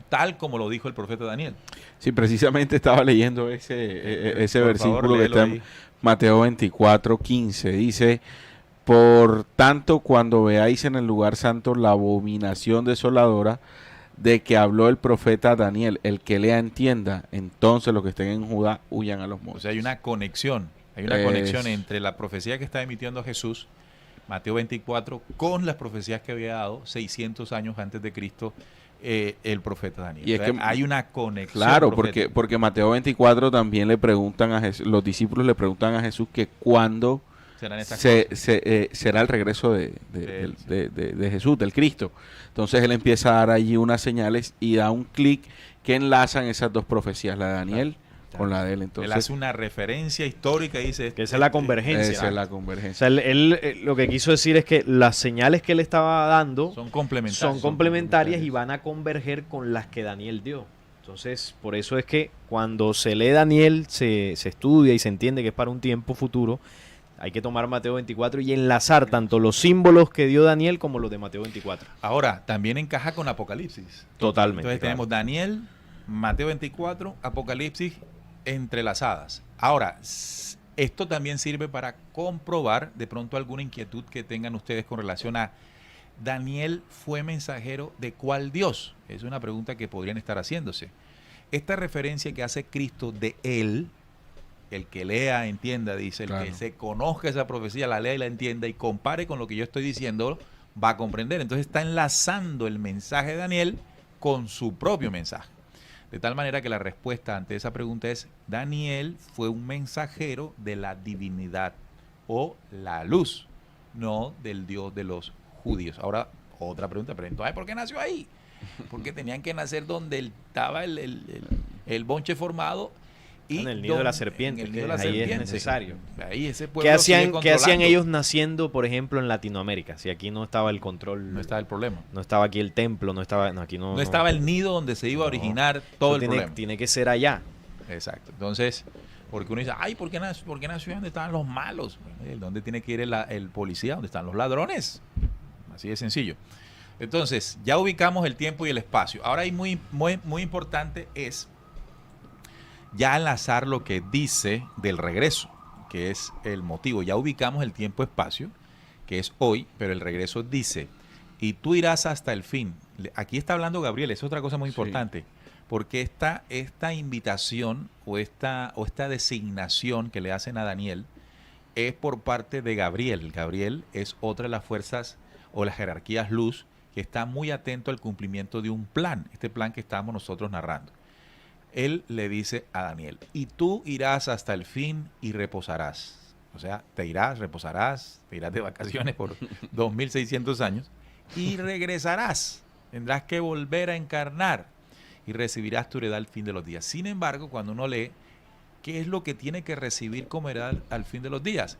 Tal como lo dijo el profeta Daniel. Sí, precisamente estaba leyendo ese Por versículo favor, que léelo está en ahí. Mateo 24:15. Dice, por tanto, cuando veáis en el lugar santo la abominación desoladora de que habló el profeta Daniel, el que lea entienda, entonces los que estén en Judá huyan a los O montes. sea, hay una conexión. Hay una conexión entre la profecía que está emitiendo Jesús, Mateo 24, con las profecías que había dado 600 años antes de Cristo el profeta Daniel. Y es O sea, que, hay una conexión claro, profética. porque Mateo 24 también le preguntan a Jesús, los discípulos le preguntan a Jesús que cuándo Serán estas cosas. será el regreso De él, sí. de Jesús, del Cristo. Entonces él empieza a dar allí unas señales y da un clic que enlazan esas dos profecías, la de Daniel con la de él. Él Entonces, hace una referencia histórica y dice... Que esa es la convergencia. esa es la O convergencia. sea, él, lo que quiso decir es que las señales que él estaba dando Son complementarias. son complementarias y van a converger con las que Daniel dio. Entonces, por eso es que cuando se lee Daniel, se estudia y se entiende que es para un tiempo futuro, hay que tomar Mateo 24 y enlazar tanto los símbolos que dio Daniel como los de Mateo 24. Ahora, también encaja con Apocalipsis. Totalmente. Entonces claro. tenemos Daniel, Mateo 24, Apocalipsis entrelazadas. Ahora, esto también sirve para comprobar de pronto alguna inquietud que tengan ustedes con relación a Daniel fue mensajero de cuál Dios. Es una pregunta que podrían estar haciéndose. Esta referencia que hace Cristo de él, el que lea, entienda, dice, el Claro. que se conozca esa profecía, la lea y la entienda y compare con lo que yo estoy diciendo, va a comprender. Entonces está enlazando el mensaje de Daniel con su propio mensaje. De tal manera que la respuesta ante esa pregunta es, Daniel fue un mensajero de la divinidad o la luz, no del Dios de los judíos. Ahora, otra pregunta, pero entonces, ¿por qué nació ahí? Porque tenían que nacer donde estaba el bonche formado. Y En el nido de la serpiente, en el nido de la ahí es serpiente. necesario. Ahí ese pueblo ¿Qué sigue hacían controlando. ellos naciendo, por ejemplo, en Latinoamérica? Si aquí no estaba el control, No estaba el problema. no estaba aquí el templo, no estaba, no, aquí No estaba el nido donde se iba a No. originar todo el tiene, problema. tiene que ser allá. Exacto. Entonces, porque uno dice, ay, ¿por qué nació donde estaban los malos? ¿Dónde tiene que ir el policía? ¿Dónde están los ladrones? Así de sencillo. Entonces, ya ubicamos el tiempo y el espacio. Ahora, hay muy importante es ya enlazar lo que dice del regreso, que es el motivo. Ya ubicamos el tiempo-espacio, que es hoy, pero el regreso dice, y tú irás hasta el fin. Aquí está hablando Gabriel, es otra cosa muy importante, porque esta invitación o esta designación que le hacen a Daniel es por parte de Gabriel. Gabriel es otra de las fuerzas o las jerarquías luz que está muy atento al cumplimiento de un plan, este plan que estamos nosotros narrando. Él le dice a Daniel, y tú irás hasta el fin y reposarás. O sea, te irás, reposarás, te irás de vacaciones por 2600 años y regresarás. Tendrás que volver a encarnar y recibirás tu heredad al fin de los días. Sin embargo, cuando uno lee, ¿qué es lo que tiene que recibir como heredad al fin de los días?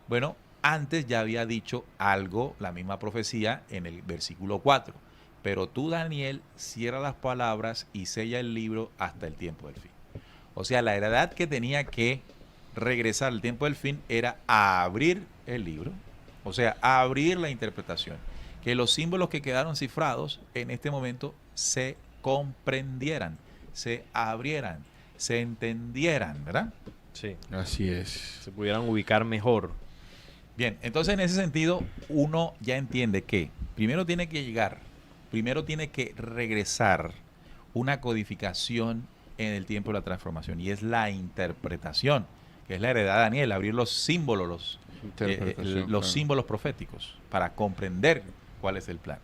Bueno, antes ya había dicho algo, la misma profecía en el versículo 4. Pero tú, Daniel, cierra las palabras y sella el libro hasta el tiempo del fin. O sea, la heredad que tenía que regresar al tiempo del fin era a abrir el libro, o sea, a abrir la interpretación. Que los símbolos que quedaron cifrados en este momento se comprendieran, se abrieran, se entendieran, ¿verdad? Sí. Así es. Se pudieran ubicar mejor. Bien, entonces en ese sentido uno ya entiende que primero tiene que regresar una codificación en el tiempo de la transformación y es la interpretación, que es la heredad de Daniel, abrir los símbolos, los símbolos proféticos para comprender cuál es el plan.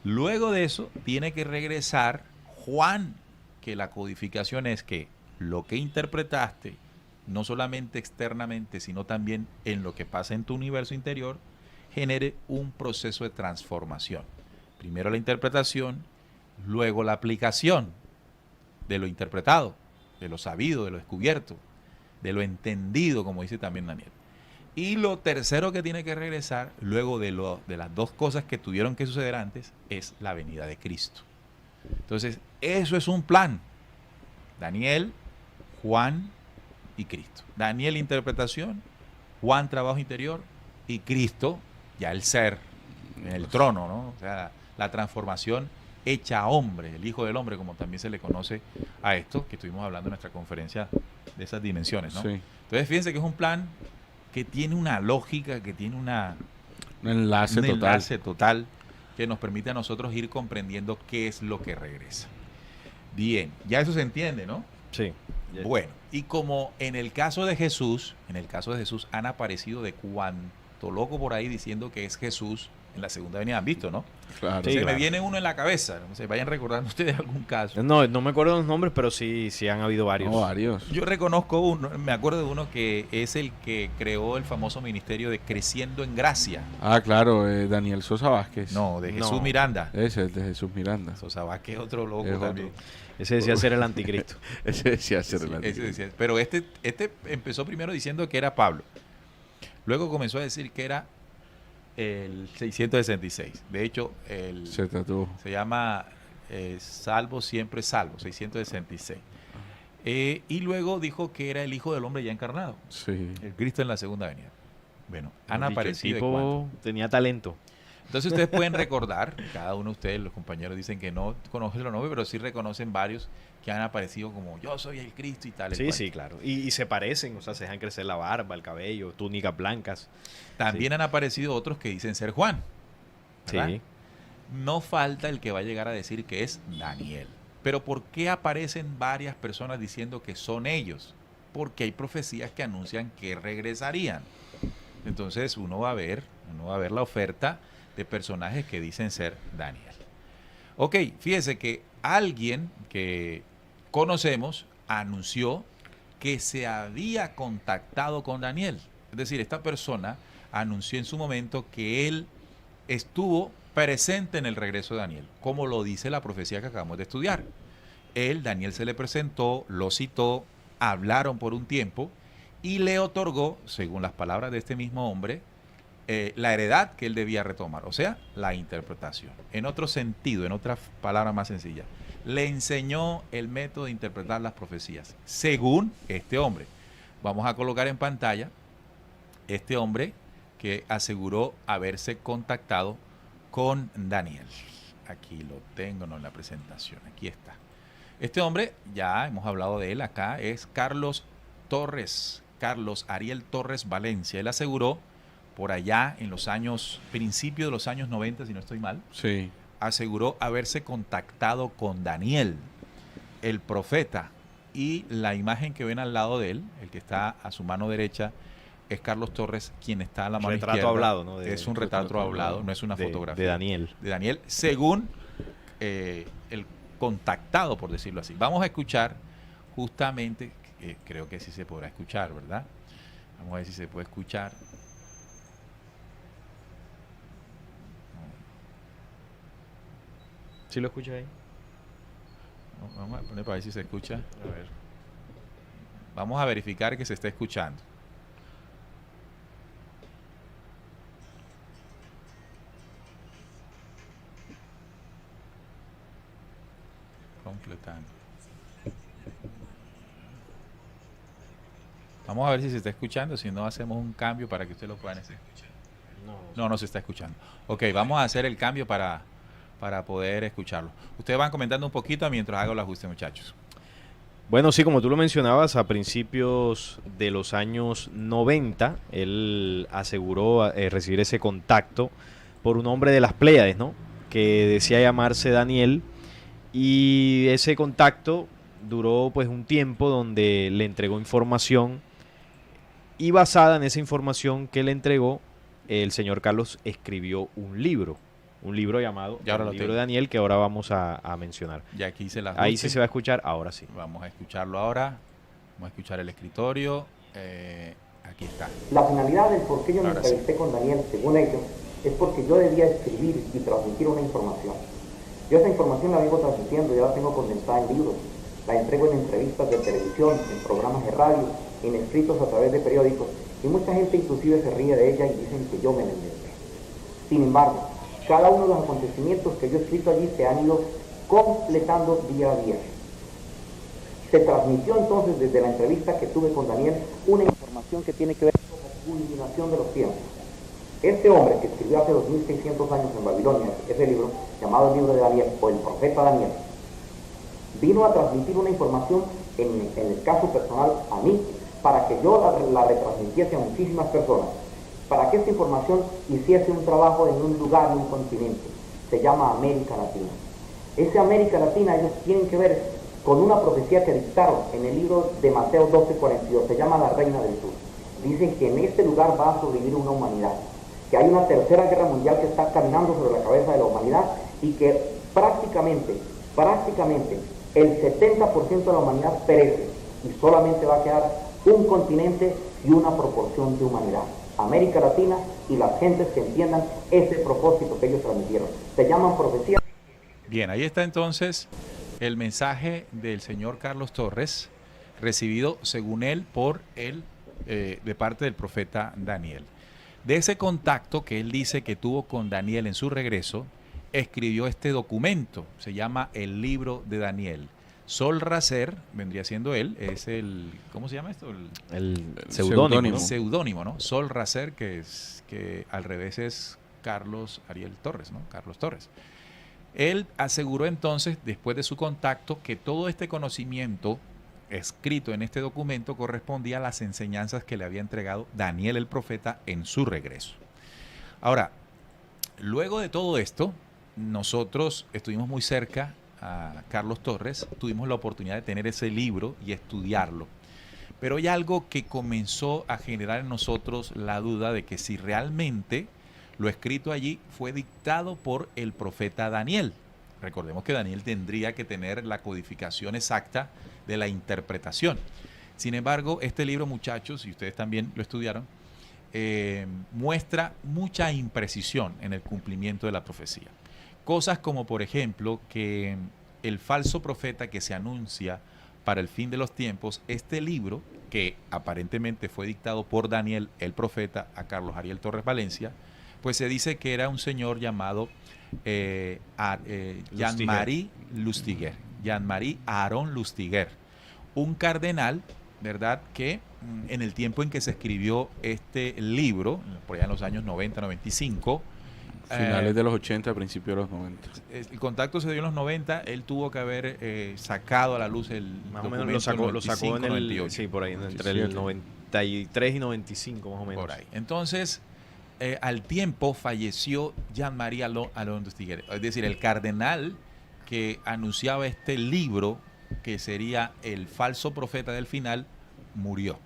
Luego de eso tiene que regresar Juan, que la codificación es que lo que interpretaste, no solamente externamente, sino también en lo que pasa en tu universo interior, genere un proceso de transformación. Primero la interpretación, luego la aplicación de lo interpretado, de lo sabido, de lo descubierto, de lo entendido, como dice también Daniel. Y lo tercero que tiene que regresar, luego de las dos cosas que tuvieron que suceder antes, es la venida de Cristo. Entonces, eso es un plan. Daniel, Juan y Cristo. Daniel, interpretación, Juan, trabajo interior, y Cristo, ya el ser, en el trono, ¿no? O sea, la transformación hecha hombre, el Hijo del Hombre, como también se le conoce a esto, que estuvimos hablando en nuestra conferencia de esas dimensiones, ¿no? Sí. Entonces, fíjense que es un plan que tiene una lógica, que tiene Un enlace un total. enlace total que nos permite a nosotros ir comprendiendo qué es lo que regresa. Bien, ya eso se entiende, ¿no? Sí. Bueno, y como en el caso de Jesús, han aparecido de cuanto loco por ahí diciendo que es Jesús en la segunda venida, han visto, ¿no? Claro. Sí, Se claro. me viene uno en la cabeza, no sé, vayan recordando ustedes algún caso. No me acuerdo los nombres, pero sí han habido varios. No, varios. Yo reconozco uno, me acuerdo de uno que es el que creó el famoso ministerio de Creciendo en Gracia. Ah, claro, Daniel Sosa Vázquez. No, de Jesús No. Miranda. Ese es de Jesús Miranda. Sosa Vázquez es otro loco Es otro. también. Ese decía ser el anticristo. Ese decía ser Sí, el ese anticristo. decía. Pero este empezó primero diciendo que era Pablo. Luego comenzó a decir que era el 666. De hecho, Se tatuó. se llama Salvo Siempre Salvo, 666. Y luego dijo que era el Hijo del Hombre ya encarnado, Sí. el Cristo en la segunda venida. Bueno, han Dicho, el aparecido de tipo cuánto. tenía talento. Entonces ustedes pueden recordar, cada uno de ustedes, los compañeros dicen que no conocen los nombres, pero sí reconocen varios que han aparecido como yo soy el Cristo y tal. Sí, sí, claro. Y se parecen, o sea, se dejan crecer la barba, el cabello, túnicas blancas. También han aparecido otros que dicen ser Juan. ¿verdad? Sí. No falta el que va a llegar a decir que es Daniel. Pero ¿por qué aparecen varias personas diciendo que son ellos? Porque hay profecías que anuncian que regresarían. Entonces uno va a ver la oferta de personajes que dicen ser Daniel. Ok, fíjese que alguien que conocemos anunció que se había contactado con Daniel. Es decir, esta persona anunció en su momento que él estuvo presente en el regreso de Daniel, como lo dice la profecía que acabamos de estudiar. Daniel se le presentó, lo citó, hablaron por un tiempo y le otorgó, según las palabras de este mismo hombre, la heredad que él debía retomar, o sea, la interpretación. En otro sentido, en otra palabra más sencilla, le enseñó el método de interpretar las profecías, según este hombre. Vamos a colocar en pantalla este hombre que aseguró haberse contactado con Daniel. Aquí lo tengo, no en la presentación, aquí está. Este hombre, ya hemos hablado de él acá, es Carlos Ariel Torres Valencia. Él aseguró por allá en los años, principios de los años 90, si no estoy mal, Sí. aseguró haberse contactado con Daniel, el profeta, y la imagen que ven al lado de él, el que está a su mano derecha, es Carlos Torres, quien está a la mano Retrato izquierda. hablado, ¿no? Es un retrato hablado, no es una fotografía. De Daniel. De Daniel, según el contactado, por decirlo así. Vamos a escuchar justamente, creo que sí se podrá escuchar, ¿verdad? Vamos a ver si se puede escuchar. ¿Sí lo escuchas ahí? Vamos a poner para ver si se escucha. A ver. Vamos a verificar que se está escuchando. Completando. Vamos a ver si se está escuchando, si no hacemos un cambio para que ustedes lo puedan escuchar. No se está escuchando. Ok, vamos a hacer el cambio para poder escucharlo. Ustedes van comentando un poquito mientras hago el ajuste, muchachos. Bueno, sí, como tú lo mencionabas, a principios de los años 90, él aseguró recibir ese contacto por un hombre de las Pléyades, ¿no? Que decía llamarse Daniel, y ese contacto duró pues un tiempo donde le entregó información, y basada en esa información que le entregó, el señor Carlos escribió un libro llamado Ya ahora El lo libro tengo. de Daniel, que ahora vamos a mencionar. Y aquí hice el Ahí ajuste. sí se va a escuchar, ahora sí. Vamos a escucharlo ahora. Vamos a escuchar el escritorio. Aquí está. La finalidad del por qué yo me Ahora sí. entrevisté con Daniel, según ellos, es porque yo debía escribir y transmitir una información. Yo esa información la vengo transmitiendo, ya la tengo condensada en libros, la entrego en entrevistas de televisión, en programas de radio, en escritos a través de periódicos, y mucha gente inclusive se ríe de ella y dicen que yo me la inventé. Sin embargo, cada uno de los acontecimientos que yo he escrito allí se han ido completando día a día. Se transmitió entonces desde la entrevista que tuve con Daniel una información que tiene que ver con la culminación de los tiempos. Este hombre que escribió hace 2600 años en Babilonia ese libro, llamado el libro de Daniel, o el profeta Daniel, vino a transmitir una información en el caso personal a mí, para que yo la retransmitiese a muchísimas personas, para que esta información hiciese un trabajo en un lugar, en un continente. Se llama América Latina. Esa América Latina ellos tienen que ver con una profecía que dictaron en el libro de Mateo 12:42, se llama la Reina del Sur. Dicen que en este lugar va a sobrevivir una humanidad, que hay una tercera guerra mundial que está caminando sobre la cabeza de la humanidad y que prácticamente, el 70% de la humanidad perece y solamente va a quedar un continente y una proporción de humanidad. América Latina y las gentes que entiendan ese propósito que ellos transmitieron. Se llaman profecías. Bien, ahí está entonces el mensaje del señor Carlos Torres, recibido según él por él, de parte del profeta Daniel. De ese contacto que él dice que tuvo con Daniel en su regreso, escribió este documento, se llama el libro de Daniel. Sol Racer, vendría siendo él, es el, ¿cómo se llama esto? El seudónimo. Seudónimo, ¿no? Sol Racer, que al revés es Carlos Ariel Torres, ¿no? Carlos Torres. Él aseguró entonces, después de su contacto, que todo este conocimiento escrito en este documento correspondía a las enseñanzas que le había entregado Daniel el profeta en su regreso. Ahora, luego de todo esto, nosotros estuvimos muy cerca a Carlos Torres, tuvimos la oportunidad de tener ese libro y estudiarlo. Pero hay algo que comenzó a generar en nosotros la duda de que si realmente lo escrito allí fue dictado por el profeta Daniel. Recordemos que Daniel tendría que tener la codificación exacta de la interpretación. Sin embargo, este libro, muchachos, y ustedes también lo estudiaron, muestra mucha imprecisión en el cumplimiento de la profecía. Cosas como, por ejemplo, que el falso profeta que se anuncia para el fin de los tiempos, este libro, que aparentemente fue dictado por Daniel, el profeta, a Carlos Ariel Torres Valencia, pues se dice que era un señor llamado Jean-Marie Lustiger, Jean-Marie Aaron Lustiger, un cardenal, ¿verdad?, que en el tiempo en que se escribió este libro, por allá en los años 90, 95, finales de los 80, principios de los 90. El contacto se dio en los 90, él tuvo que haber sacado a la luz el más o menos lo sacó en el 98. Sí, por ahí, entre el 93 y 95 más o menos. Por ahí. Entonces, al tiempo falleció Jean-Marie Aaron Lustiger, es decir, el cardenal que anunciaba este libro, que sería el falso profeta del final, murió.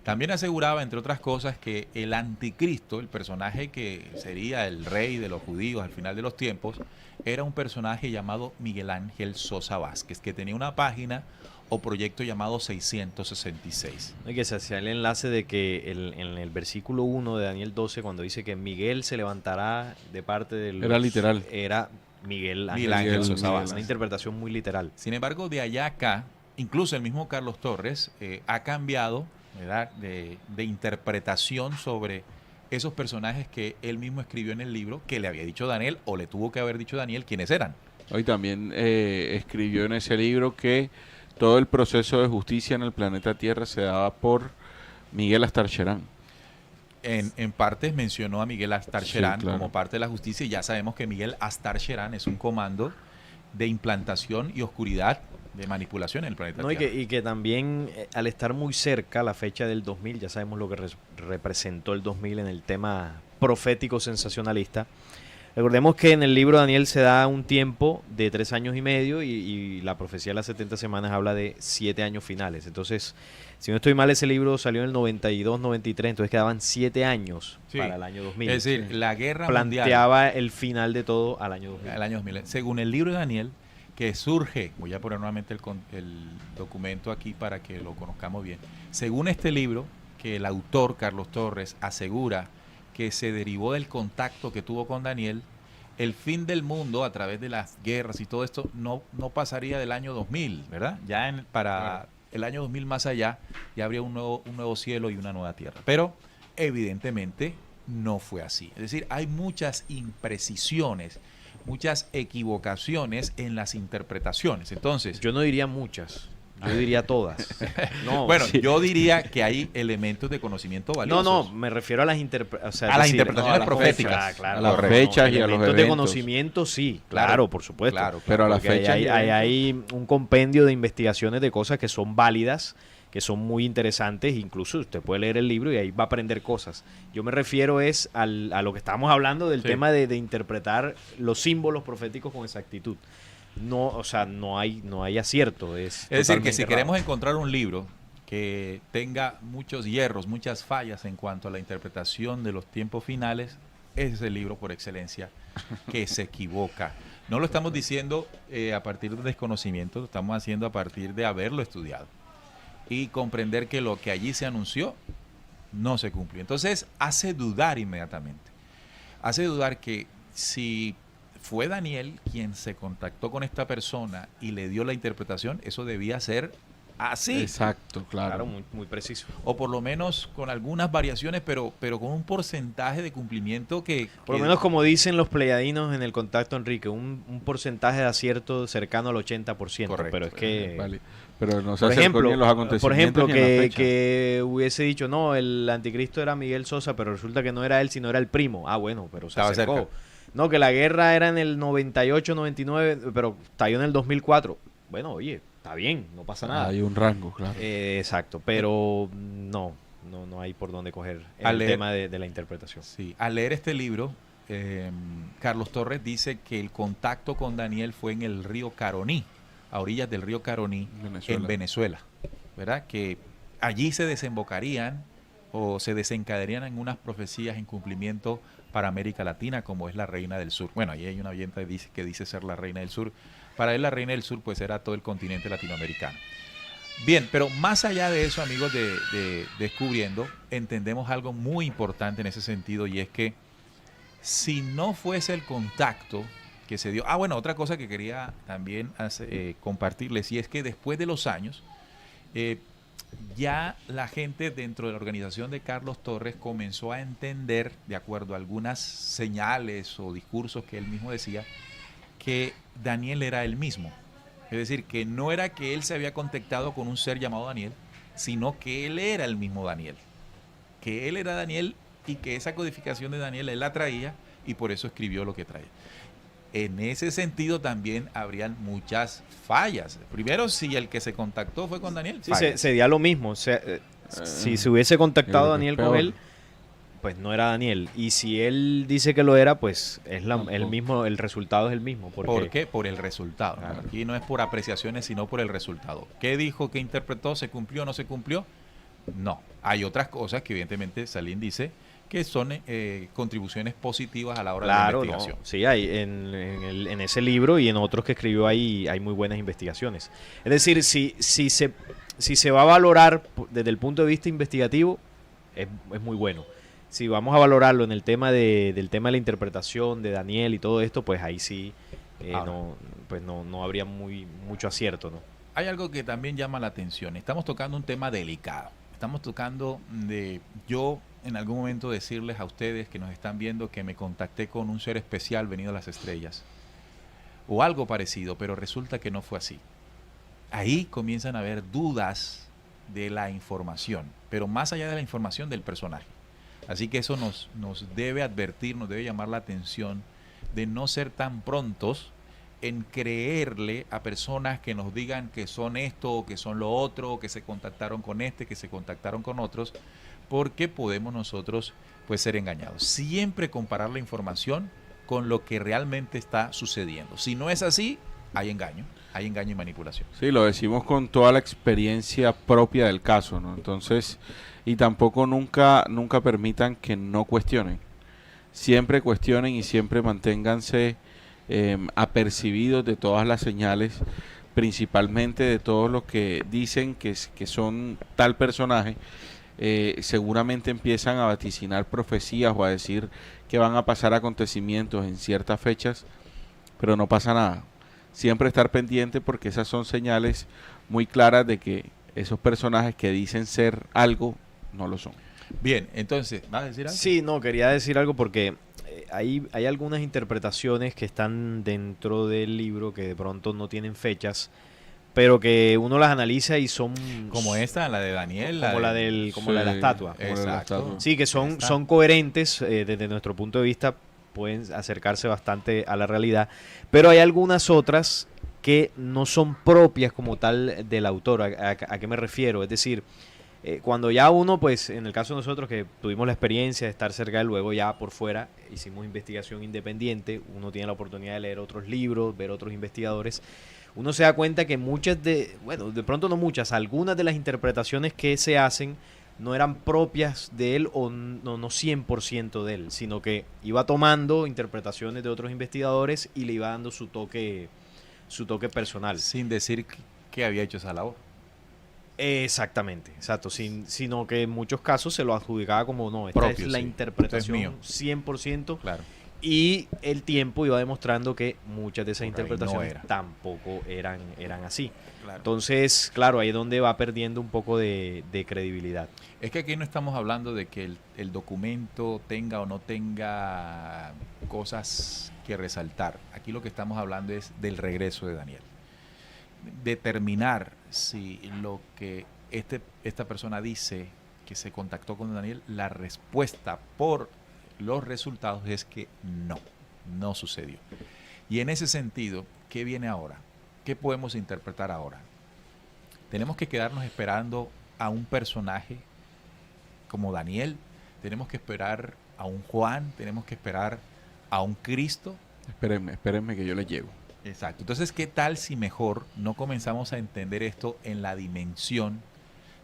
También aseguraba, entre otras cosas, que el anticristo, el personaje que sería el rey de los judíos al final de los tiempos, era un personaje llamado Miguel Ángel Sosa Vázquez, que tenía una página o proyecto llamado 666. Y que se hacía el enlace de que en el versículo 1 de Daniel 12, cuando dice que Miguel se levantará de parte de los... Era literal. Era Miguel Ángel Sosa Vázquez, una interpretación muy literal. Sin embargo, de allá a acá, incluso el mismo Carlos Torres ha cambiado, ¿verdad?, de interpretación sobre esos personajes que él mismo escribió en el libro, que le había dicho Daniel, o le tuvo que haber dicho Daniel quiénes eran. Hoy también escribió en ese libro que todo el proceso de justicia en el planeta Tierra se daba por Miguel Astarcherán. En partes mencionó a Miguel Astarcherán, sí, claro, como parte de la justicia, y ya sabemos que Miguel Astarcherán es un comando de implantación y oscuridad, de manipulación en el planeta Tierra. Y que también, al estar muy cerca la fecha del 2000, ya sabemos lo que representó el 2000 en el tema profético sensacionalista. Recordemos que en el libro de Daniel se da un tiempo de 3 años y medio y la profecía de las 70 semanas habla de 7 años finales. Entonces, si no estoy mal, ese libro salió en el 92, 93, entonces quedaban 7 años para el año 2000. Es decir, la guerra planteaba mundial, el final de todo al año 2000. Al año 2000. Según el libro de Daniel, que surge, voy a poner nuevamente el documento aquí para que lo conozcamos bien. Según este libro, que el autor, Carlos Torres, asegura que se derivó del contacto que tuvo con Daniel, el fin del mundo a través de las guerras y todo esto no pasaría del año 2000, ¿verdad? Ya para el año 2000 más allá ya habría un nuevo cielo y una nueva tierra. Pero evidentemente no fue así. Es decir, hay muchas imprecisiones, muchas equivocaciones en las interpretaciones. Entonces, yo no diría muchas. Yo diría todas. No, Bueno, sí. yo diría que hay elementos de conocimiento valiosos. No, me refiero a las, A las interpretaciones a las proféticas. fechas, a las fechas y a los elementos de eventos. conocimiento, sí, Claro, claro, por supuesto. claro, Pero a las Porque fechas y hay un compendio de investigaciones de cosas que son válidas, que son muy interesantes, incluso usted puede leer el libro y ahí va a aprender cosas. Yo me refiero a lo que estábamos hablando del Sí. tema de interpretar los símbolos proféticos con exactitud. No, o sea, no hay acierto. Es decir, que si totalmente queremos errado. encontrar un libro que tenga muchos hierros, muchas fallas en cuanto a la interpretación de los tiempos finales, ese es el libro por excelencia que se equivoca. No lo estamos diciendo a partir de desconocimiento, lo estamos haciendo a partir de haberlo estudiado y comprender que lo que allí se anunció no se cumplió. Entonces hace dudar inmediatamente. Hace dudar que si fue Daniel quien se contactó con esta persona y le dio la interpretación, eso debía ser así. Exacto, Claro, claro. muy, muy preciso. O por lo menos con algunas variaciones, pero con un porcentaje de cumplimiento Por lo menos como dicen los pleyadinos en el contacto, Enrique, un porcentaje de acierto cercano al 80%. Correcto. Pero es que, Vale. Pero no se por acercó ni en los ejemplo, acontecimientos ni en la fecha. que hubiese dicho, no, el anticristo era Miguel Sosa, pero resulta que no era él, sino era el primo. Ah, bueno, pero se Estaba acercó. cerca. No, que la guerra era en el 98, 99, pero estalló en el 2004. Bueno, oye, está bien, no pasa nada. Hay un rango, claro. Exacto, pero no hay por dónde coger Al el leer- tema de la interpretación. Sí, al leer este libro, Carlos Torres dice que el contacto con Daniel fue en el río Caroní, a orillas del río Caroní, Venezuela. en Venezuela, ¿verdad? Que allí se desembocarían o se desencadenarían en unas profecías en cumplimiento para América Latina, como es la Reina del Sur. Bueno, ahí hay una oyente que dice ser la Reina del Sur. Para él la Reina del Sur pues era todo el continente latinoamericano. Bien, pero más allá de eso, amigos de Descubriendo, entendemos algo muy importante en ese sentido, y es que si no fuese el contacto que se dio... bueno, otra cosa que quería también compartirles, y es que después de los años, ya la gente dentro de la organización de Carlos Torres comenzó a entender, de acuerdo a algunas señales o discursos que él mismo decía, que Daniel era él mismo. Es decir, que no era que él se había contactado con un ser llamado Daniel, sino que él era el mismo Daniel. Que él era Daniel y que esa codificación de Daniel él la traía y por eso escribió lo que traía. En ese sentido también habrían muchas fallas. Primero, si el que se contactó fue con Daniel, Sí, fallas. sería lo mismo. O sea, si se hubiese contactado yo creo que Daniel es con peor. él, pues no era Daniel. Y si él dice que lo era, pues es el Tampoco. mismo, el resultado es el mismo. Porque, ¿Por qué? Por el resultado. Claro. Aquí no es por apreciaciones, sino por el resultado. ¿Qué dijo, qué interpretó, se cumplió o no se cumplió? No. Hay otras cosas que evidentemente Salim dice que son contribuciones positivas a la hora Claro, de la no. investigación. Sí, hay en ese libro y en otros que escribió ahí hay muy buenas investigaciones. Es decir, si se va a valorar desde el punto de vista investigativo, es muy bueno. Si vamos a valorarlo en el tema del tema de la interpretación de Daniel y todo esto, pues ahí sí Ahora. no habría mucho acierto, ¿no? Hay algo que también llama la atención. Estamos tocando un tema delicado. Estamos tocando yo en algún momento decirles a ustedes que nos están viendo que me contacté con un ser especial venido a las estrellas o algo parecido, pero resulta que no fue así. Ahí comienzan a haber dudas de la información, pero más allá de la información del personaje. Así que eso nos debe advertir, nos debe llamar la atención de no ser tan prontos en creerle a personas que nos digan que son esto o que son lo otro, o que se contactaron con este, que se contactaron con otros, porque podemos nosotros pues ser engañados. Siempre comparar la información con lo que realmente está sucediendo. Si no es así, hay engaño y manipulación. Sí, lo decimos con toda la experiencia propia del caso, ¿no? Entonces, y tampoco nunca permitan que no cuestionen. Siempre cuestionen y siempre manténganse apercibidos de todas las señales, principalmente de todos los que dicen que son tal personaje. Seguramente empiezan a vaticinar profecías o a decir que van a pasar acontecimientos en ciertas fechas, pero no pasa nada. Siempre estar pendiente porque esas son señales muy claras de que esos personajes que dicen ser algo no lo son. Bien, entonces, ¿vas a decir algo? Sí, no, quería decir algo porque hay algunas interpretaciones que están dentro del libro que de pronto no tienen fechas, pero que uno las analiza y son Como esta, la de Daniel. como la de la estatua. Exacto. Sí, que son coherentes desde nuestro punto de vista, pueden acercarse bastante a la realidad, pero hay algunas otras que no son propias como tal del autor. ¿A qué me refiero? Es decir, cuando ya uno, pues en el caso de nosotros que tuvimos la experiencia de estar cerca del luego, ya por fuera hicimos investigación independiente, uno tiene la oportunidad de leer otros libros, ver otros investigadores, uno se da cuenta que de pronto no muchas, algunas de las interpretaciones que se hacen no eran propias de él o no 100% de él, sino que iba tomando interpretaciones de otros investigadores y le iba dando su toque personal. Sin decir que había hecho esa labor. Exactamente, exacto, sino que en muchos casos se lo adjudicaba como no, esta Propio, es la sí. interpretación Esto es 100%, Claro. y el tiempo iba demostrando que muchas de esas Por ahí no interpretaciones era. tampoco eran así. Claro. Entonces, claro, ahí es donde va perdiendo un poco de credibilidad. Es que aquí no estamos hablando de que el documento tenga o no tenga cosas que resaltar. Aquí lo que estamos hablando es del regreso de Daniel. Determinar si lo que esta persona dice que se contactó con Daniel, la respuesta por los resultados es que no sucedió. Y en ese sentido, ¿qué viene ahora? ¿Qué podemos interpretar ahora? Tenemos que quedarnos esperando a un personaje como Daniel, tenemos que esperar a un Juan, tenemos que esperar a un Cristo. Espérenme que yo les llego. Exacto. Entonces, ¿qué tal si mejor no comenzamos a entender esto en la dimensión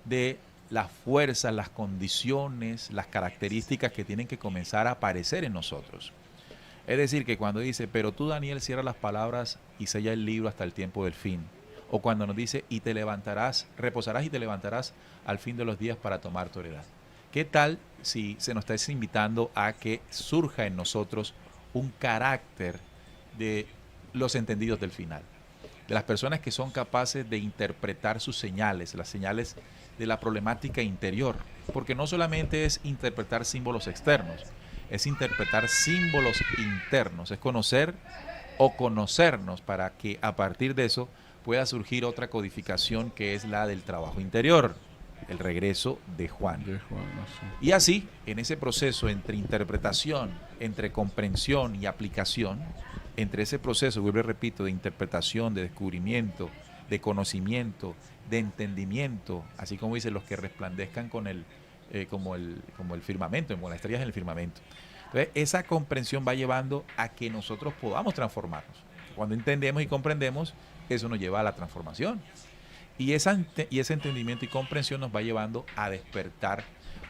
de las fuerzas, las condiciones, las características que tienen que comenzar a aparecer en nosotros? Es decir, que cuando dice, pero tú, Daniel, cierra las palabras y sella el libro hasta el tiempo del fin. O cuando nos dice, y te levantarás, reposarás y te levantarás al fin de los días para tomar tu heredad. ¿Qué tal si se nos está invitando a que surja en nosotros un carácter de los entendidos del final? De las personas que son capaces de interpretar sus señales, las señales de la problemática interior. Porque no solamente es interpretar símbolos externos, es interpretar símbolos internos, es conocer o conocernos para que a partir de eso pueda surgir otra codificación que es la del trabajo interior, el regreso de Juan. Y así, en ese proceso entre interpretación, entre comprensión y aplicación, entre ese proceso, vuelvo y repito, de interpretación, de descubrimiento, de conocimiento, de entendimiento, así como dice, los que resplandezcan con como el firmamento, como las estrellas en el firmamento. Entonces, esa comprensión va llevando a que nosotros podamos transformarnos. Cuando entendemos y comprendemos, eso nos lleva a la transformación. Y ese entendimiento y comprensión nos va llevando a despertar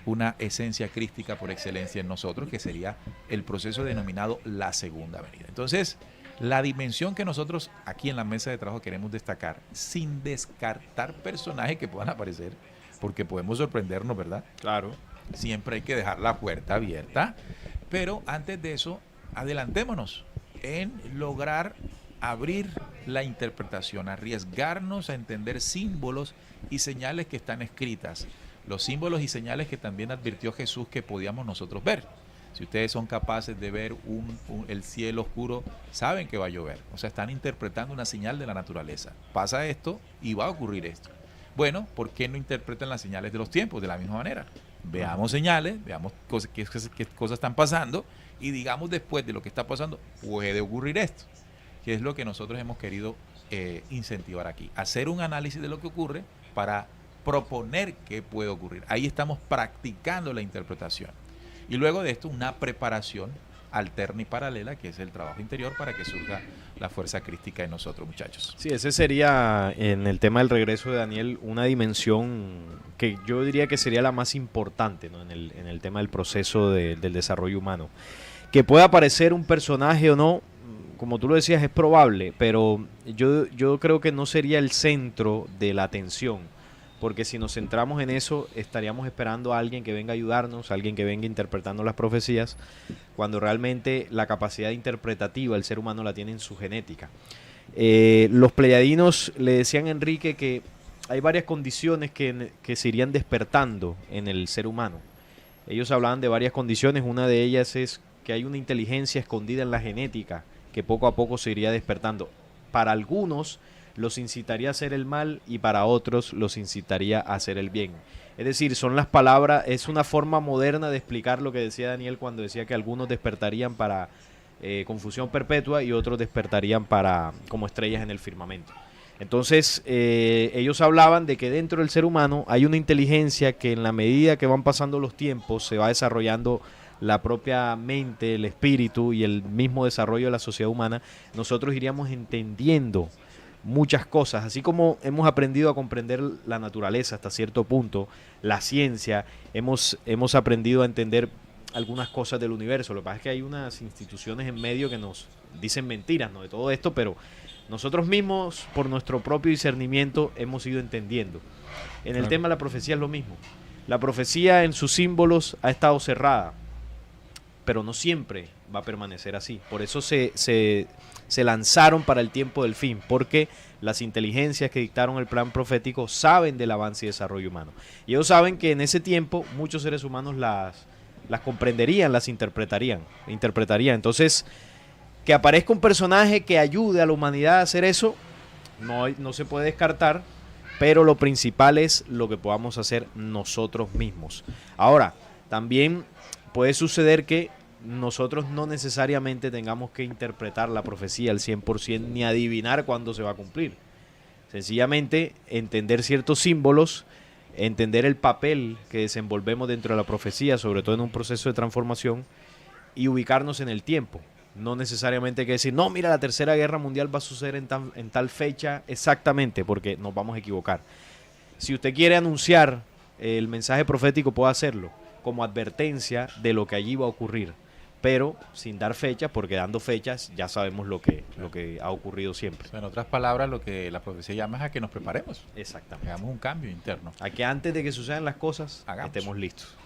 una esencia crística por excelencia en nosotros, que sería el proceso denominado la segunda venida. Entonces, la dimensión que nosotros aquí en la mesa de trabajo queremos destacar, sin descartar personajes que puedan aparecer, porque podemos sorprendernos, ¿verdad? Claro. Siempre hay que dejar la puerta abierta, pero antes de eso, adelantémonos en lograr abrir la interpretación, arriesgarnos a entender símbolos y señales que están escritas, los símbolos y señales que también advirtió Jesús que podíamos nosotros ver. Si ustedes son capaces de ver el cielo oscuro, saben que va a llover. O sea, están interpretando una señal de la naturaleza. Pasa esto y va a ocurrir esto. Bueno, ¿por qué no interpretan las señales de los tiempos de la misma manera? Veamos señales, veamos qué cosas están pasando y digamos después de lo que está pasando, puede ocurrir esto. Que es lo que nosotros hemos querido incentivar aquí. Hacer un análisis de lo que ocurre para proponer qué puede ocurrir. Ahí estamos practicando la interpretación. Y luego de esto, una preparación alterna y paralela, que es el trabajo interior, para que surja la fuerza crística en nosotros, muchachos. Sí, ese sería, en el tema del regreso de Daniel, una dimensión que yo diría que sería la más importante, ¿no? en el tema del proceso del desarrollo humano. Que pueda aparecer un personaje o no, como tú lo decías, es probable, pero yo creo que no sería el centro de la atención, porque si nos centramos en eso, estaríamos esperando a alguien que venga a ayudarnos, a alguien que venga interpretando las profecías, cuando realmente la capacidad interpretativa el ser humano la tiene en su genética. Los pleyadinos le decían a Enrique que hay varias condiciones que se irían despertando en el ser humano. Ellos hablaban de varias condiciones, una de ellas es que hay una inteligencia escondida en la genética, que poco a poco se iría despertando. Para algunos los incitaría a hacer el mal y para otros los incitaría a hacer el bien. Es decir, son las palabras, es una forma moderna de explicar lo que decía Daniel cuando decía que algunos despertarían para confusión perpetua y otros despertarían para como estrellas en el firmamento. Entonces, ellos hablaban de que dentro del ser humano hay una inteligencia que en la medida que van pasando los tiempos se va desarrollando la propia mente, el espíritu y el mismo desarrollo de la sociedad humana. Nosotros iríamos entendiendo muchas cosas, así como hemos aprendido a comprender la naturaleza hasta cierto punto, la ciencia, hemos aprendido a entender algunas cosas del universo. Lo que pasa es que hay unas instituciones en medio que nos dicen mentiras, ¿no?, de todo esto, pero nosotros mismos, por nuestro propio discernimiento, hemos ido entendiendo. En el tema de la profecía es lo mismo. La profecía en sus símbolos ha estado cerrada, pero no siempre va a permanecer así. Por eso se lanzaron para el tiempo del fin, porque las inteligencias que dictaron el plan profético saben del avance y desarrollo humano. Y ellos saben que en ese tiempo muchos seres humanos las comprenderían, las interpretarían. Entonces, que aparezca un personaje que ayude a la humanidad a hacer eso, no se puede descartar, pero lo principal es lo que podamos hacer nosotros mismos. Ahora, también puede suceder que nosotros no necesariamente tengamos que interpretar la profecía al 100% ni adivinar cuándo se va a cumplir. Sencillamente entender ciertos símbolos, entender el papel que desenvolvemos dentro de la profecía, sobre todo en un proceso de transformación, y ubicarnos en el tiempo. No necesariamente hay que decir, no, mira, la Tercera Guerra Mundial va a suceder en tal fecha exactamente, porque nos vamos a equivocar. Si usted quiere anunciar el mensaje profético, puede hacerlo como advertencia de lo que allí va a ocurrir, pero sin dar fechas, porque dando fechas ya sabemos lo que ha ocurrido siempre. O sea, en otras palabras, lo que la profecía llama es a que nos preparemos. Exactamente. Hagamos un cambio interno. A que antes de que sucedan las cosas, estemos listos.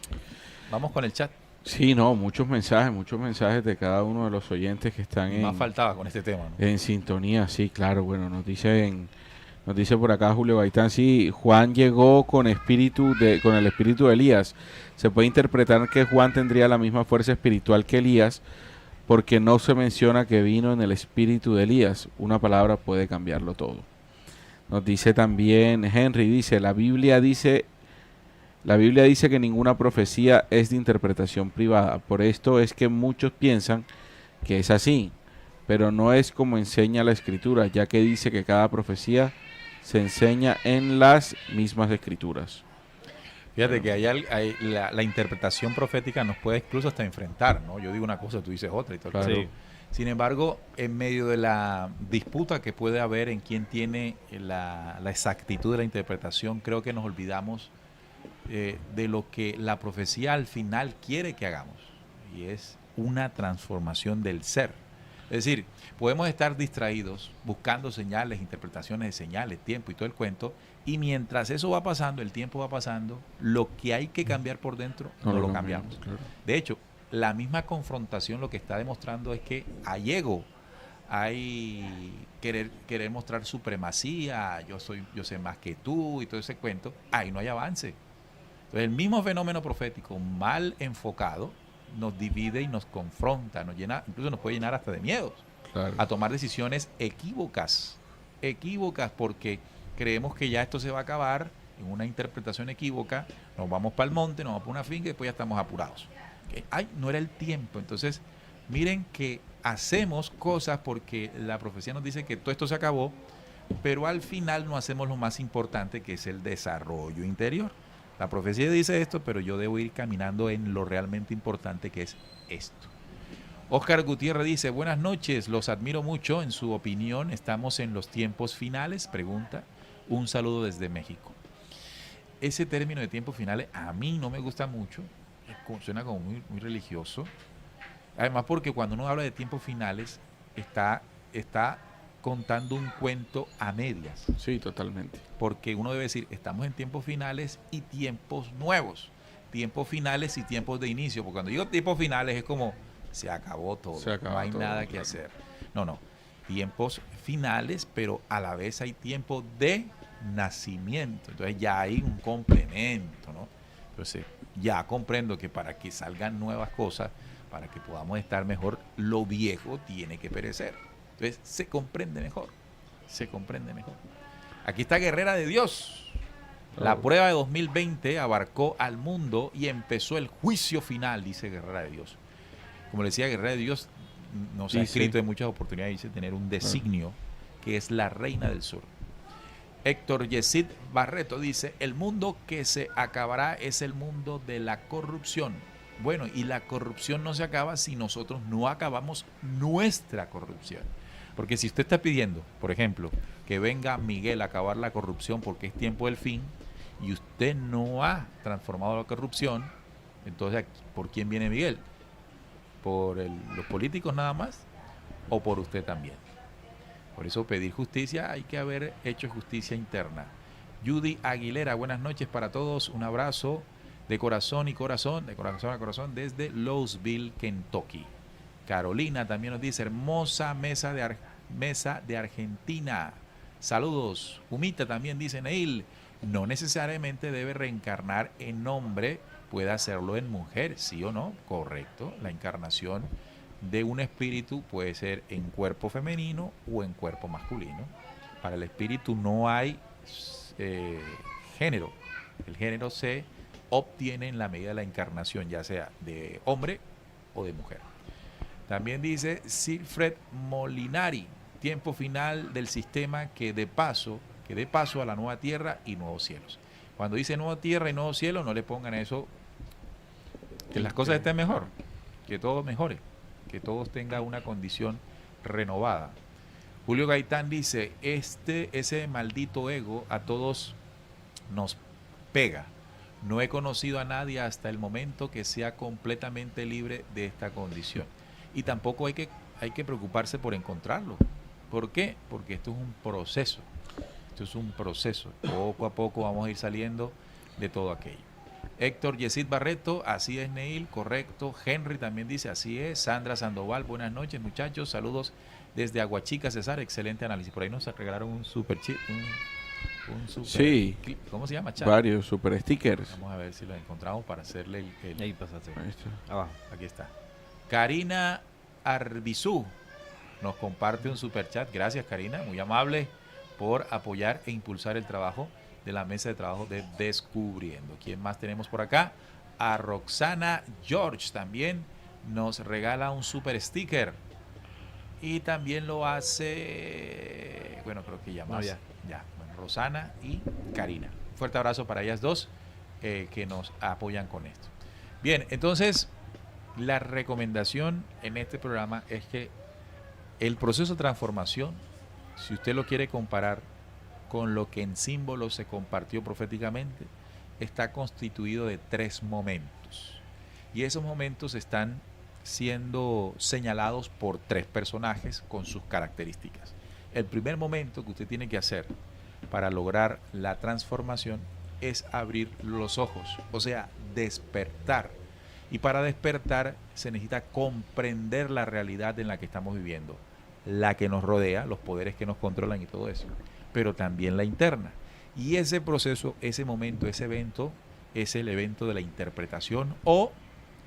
Vamos con el chat. Sí, no, muchos mensajes de cada uno de los oyentes que están Más faltaba con este tema, ¿no? En sintonía. Sí, claro, bueno, nos dice por acá Julio Gaitán, sí, Juan llegó con el espíritu de Elías. Se puede interpretar que Juan tendría la misma fuerza espiritual que Elías, porque no se menciona que vino en el espíritu de Elías. Una palabra puede cambiarlo todo. Nos dice también Henry, dice, la Biblia dice que ninguna profecía es de interpretación privada. Por esto es que muchos piensan que es así, pero no es como enseña la Escritura, ya que dice que cada profecía se enseña en las mismas Escrituras. Fíjate que la interpretación profética nos puede incluso hasta enfrentar, ¿no? Yo digo una cosa, tú dices otra y todo. Claro. Sí. Sin embargo, en medio de la disputa que puede haber en quién tiene la exactitud de la interpretación, creo que nos olvidamos de lo que la profecía al final quiere que hagamos, y es una transformación del ser. Es decir, podemos estar distraídos buscando señales, interpretaciones de señales, tiempo y todo el cuento, y mientras eso va pasando, el tiempo va pasando, lo que hay que cambiar por dentro no lo cambiamos. Claro. De hecho, la misma confrontación lo que está demostrando es que hay ego, hay querer mostrar supremacía, yo sé más que tú y todo ese cuento, ahí no hay avance. Entonces, el mismo fenómeno profético mal enfocado nos divide y nos confronta, nos llena, incluso nos puede llenar hasta de miedos, claro, a tomar decisiones equívocas porque creemos que ya esto se va a acabar en una interpretación equívoca, nos vamos para el monte, nos vamos para una finca y después ya estamos apurados. ¿Okay? Ay, no era el tiempo. Entonces, miren que hacemos cosas porque la profecía nos dice que todo esto se acabó, pero al final no hacemos lo más importante, que es el desarrollo interior. La profecía dice esto, pero yo debo ir caminando en lo realmente importante, que es esto. Oscar Gutiérrez dice, buenas noches, los admiro mucho. En su opinión, ¿estamos en los tiempos finales? Pregunta. Un saludo desde México. Ese término de tiempos finales a mí no me gusta mucho. Suena como muy religioso. Además, porque cuando uno habla de tiempos finales, está contando un cuento a medias. Sí, totalmente. Porque uno debe decir, estamos en tiempos finales y tiempos nuevos. Tiempos finales y tiempos de inicio. Porque cuando digo tiempos finales es como, se acabó todo. No hay nada que hacer. No. Tiempos finales, pero a la vez hay tiempo de nacimiento. Entonces ya hay un complemento, ¿no? Entonces ya comprendo que para que salgan nuevas cosas, para que podamos estar mejor, lo viejo tiene que perecer. Entonces se comprende mejor. se comprende mejor. Aquí está Guerrera de Dios. La prueba de 2020 abarcó al mundo y empezó el juicio final, dice Guerrera de Dios. Como le decía, Guerrera de Dios nos ha escrito en muchas oportunidades, dice tener un designio que es la reina del sur. Héctor Yesid Barreto dice, el mundo que se acabará es el mundo de la corrupción. Bueno, y la corrupción no se acaba si nosotros no acabamos nuestra corrupción. Porque si usted está pidiendo, por ejemplo, que venga Miguel a acabar la corrupción porque es tiempo del fin, y usted no ha transformado la corrupción, entonces, ¿por quién viene Miguel? ¿Por los políticos nada más? ¿O por usted también? Por eso pedir justicia, hay que haber hecho justicia interna. Judy Aguilera, buenas noches para todos. Un abrazo de corazón y corazón, de corazón a corazón, desde Louisville, Kentucky. Carolina también nos dice, hermosa mesa de Argentina. Saludos. Humita también dice, Neil, no necesariamente debe reencarnar en hombre, puede hacerlo en mujer, ¿sí o no? Correcto. La encarnación de un espíritu puede ser en cuerpo femenino o en cuerpo masculino. Para el espíritu no hay género. El género se obtiene en la medida de la encarnación, ya sea de hombre o de mujer. También dice Silfred Molinari, tiempo final del sistema que dé paso a la nueva tierra y nuevos cielos. Cuando dice nueva tierra y nuevos cielos, no le pongan eso, que las cosas estén mejor, que todo mejore, que todos tengan una condición renovada. Julio Gaitán dice, ese maldito ego a todos nos pega. No he conocido a nadie hasta el momento que sea completamente libre de esta condición. Y tampoco hay que preocuparse por encontrarlo. ¿Por qué? Porque esto es un proceso. Esto es un proceso. Poco a poco vamos a ir saliendo de todo aquello. Héctor Yesid Barreto, así es Neil, correcto. Henry también dice, así es. Sandra Sandoval, buenas noches muchachos, saludos desde Aguachica, César, excelente análisis. Por ahí nos regalaron un super chip, un super sí, clip. ¿Cómo se llama? Chat. Varios super stickers. Vamos a ver si lo encontramos para hacerle el Ahí pasaste. Ahí está. Abajo. Aquí está. Karina Arbizú nos comparte un super chat. Gracias, Karina, muy amable por apoyar e impulsar el trabajo de la mesa de trabajo de Descubriendo. ¿Quién más tenemos por acá? A Roxana George también nos regala un super sticker. Y también lo hace, bueno, creo que ya más. Ya. Bueno, Rosana y Karina. Fuerte abrazo para ellas dos que nos apoyan con esto. Bien, entonces, la recomendación en este programa es que el proceso de transformación, si usted lo quiere comparar con lo que en símbolos se compartió proféticamente, está constituido de 3 momentos. Y esos momentos están siendo señalados por 3 personajes con sus características. El primer momento que usted tiene que hacer para lograr la transformación es abrir los ojos, o sea, despertar. Y para despertar se necesita comprender la realidad en la que estamos viviendo, la que nos rodea, los poderes que nos controlan y todo eso, pero también la interna. Y ese proceso, ese momento, ese evento, es el evento de la interpretación o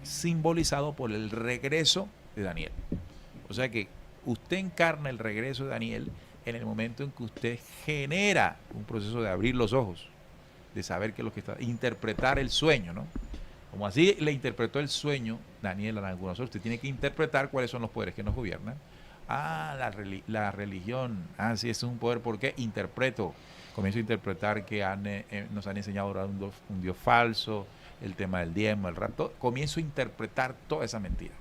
simbolizado por el regreso de Daniel. O sea que usted encarna el regreso de Daniel en el momento en que usted genera un proceso de abrir los ojos, de saber qué es lo que está, interpretar el sueño, ¿no? Como así le interpretó el sueño Daniel a Nabucodonosor, usted tiene que interpretar cuáles son los poderes que nos gobiernan. La religión, sí, es un poder, ¿por qué? Interpreto, comienzo a interpretar que nos han enseñado a un Dios falso, el tema del diezmo, el rapto, comienzo a interpretar toda esa mentira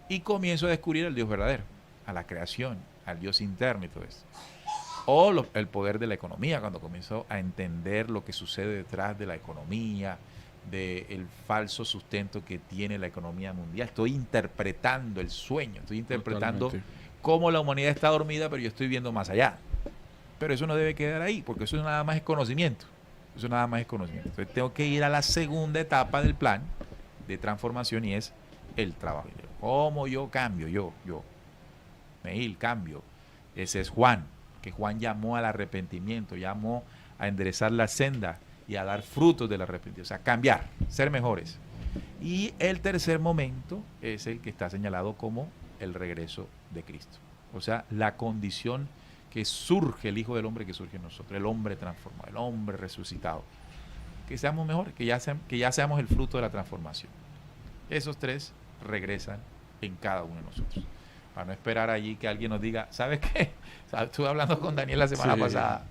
y comienzo a descubrir al Dios verdadero, a la creación, al Dios interno y todo eso. O el poder de la economía, cuando comienzo a entender lo que sucede detrás de la economía, del falso sustento que tiene la economía mundial. Estoy interpretando el sueño, estoy interpretando cómo la humanidad está dormida, pero yo estoy viendo más allá. Pero eso no debe quedar ahí, porque eso nada más es conocimiento. Eso nada más es conocimiento. Entonces tengo que ir a la segunda etapa del plan de transformación y es el trabajo. ¿Cómo yo cambio? Yo, Neil, cambio. Ese es Juan, que Juan llamó al arrepentimiento, llamó a enderezar la senda y a dar frutos del arrepentimiento. O sea, cambiar, ser mejores. Y el tercer momento es el que está señalado como el regreso de Cristo. O sea, la condición que surge el Hijo del Hombre que surge en nosotros, el hombre transformado, el hombre resucitado. Que seamos mejores, que ya seamos el fruto de la transformación. Esos tres regresan en cada uno de nosotros. Para no esperar allí que alguien nos diga, ¿sabes qué? Estuve hablando con Daniel la semana pasada.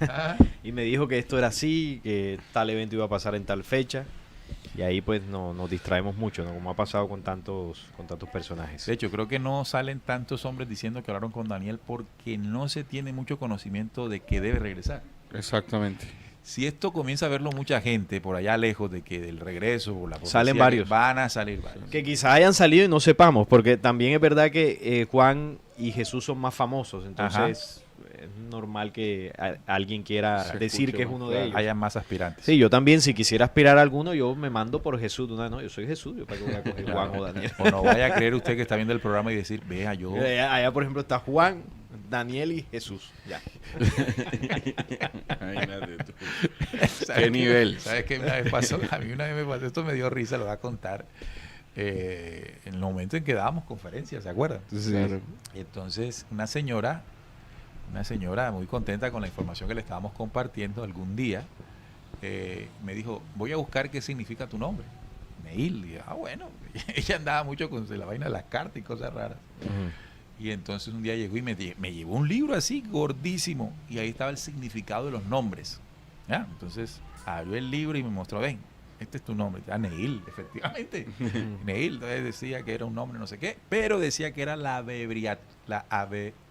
¿Ah? Y me dijo que esto era así, que tal evento iba a pasar en tal fecha. Y ahí pues nos distraemos mucho, ¿no? Como ha pasado con tantos personajes. De hecho, creo que no salen tantos hombres diciendo que hablaron con Daniel porque no se tiene mucho conocimiento de que debe regresar. Exactamente. Si esto comienza a verlo mucha gente por allá lejos de que del regreso o la profecía, salen varios. Van a salir varios. Que quizás hayan salido y no sepamos, porque también es verdad que Juan y Jesús son más famosos, entonces es normal que alguien quiera Se decir escuche que es más uno claro. de ellos. Haya más aspirantes. Sí, yo también, si quisiera aspirar a alguno, yo me mando por Jesús. No, yo soy Jesús, yo para qué voy a coger Juan o Daniel. O no vaya a creer usted que está viendo el programa y decir, vea, yo... Allá, por ejemplo, está Juan, Daniel y Jesús. Ya. Imagínate tú. ¿Sabes ¿Qué nivel? ¿Sabes qué una vez pasó? A mí una vez me pasó, esto me dio risa, lo voy a contar. En el momento en que dábamos conferencias, ¿se acuerdan? Claro. Y entonces una señora muy contenta con la información que le estábamos compartiendo algún día, me dijo, voy a buscar qué significa tu nombre. Neil. Y dije, bueno, ella andaba mucho con la vaina de las cartas y cosas raras. Y entonces un día llegó y me llevó un libro así gordísimo y ahí estaba el significado de los nombres. ¿Ya? Entonces abrió el libro y me mostró, ven, este es tu nombre. Neil, efectivamente. Neil, entonces decía que era un nombre no sé qué, pero decía que era la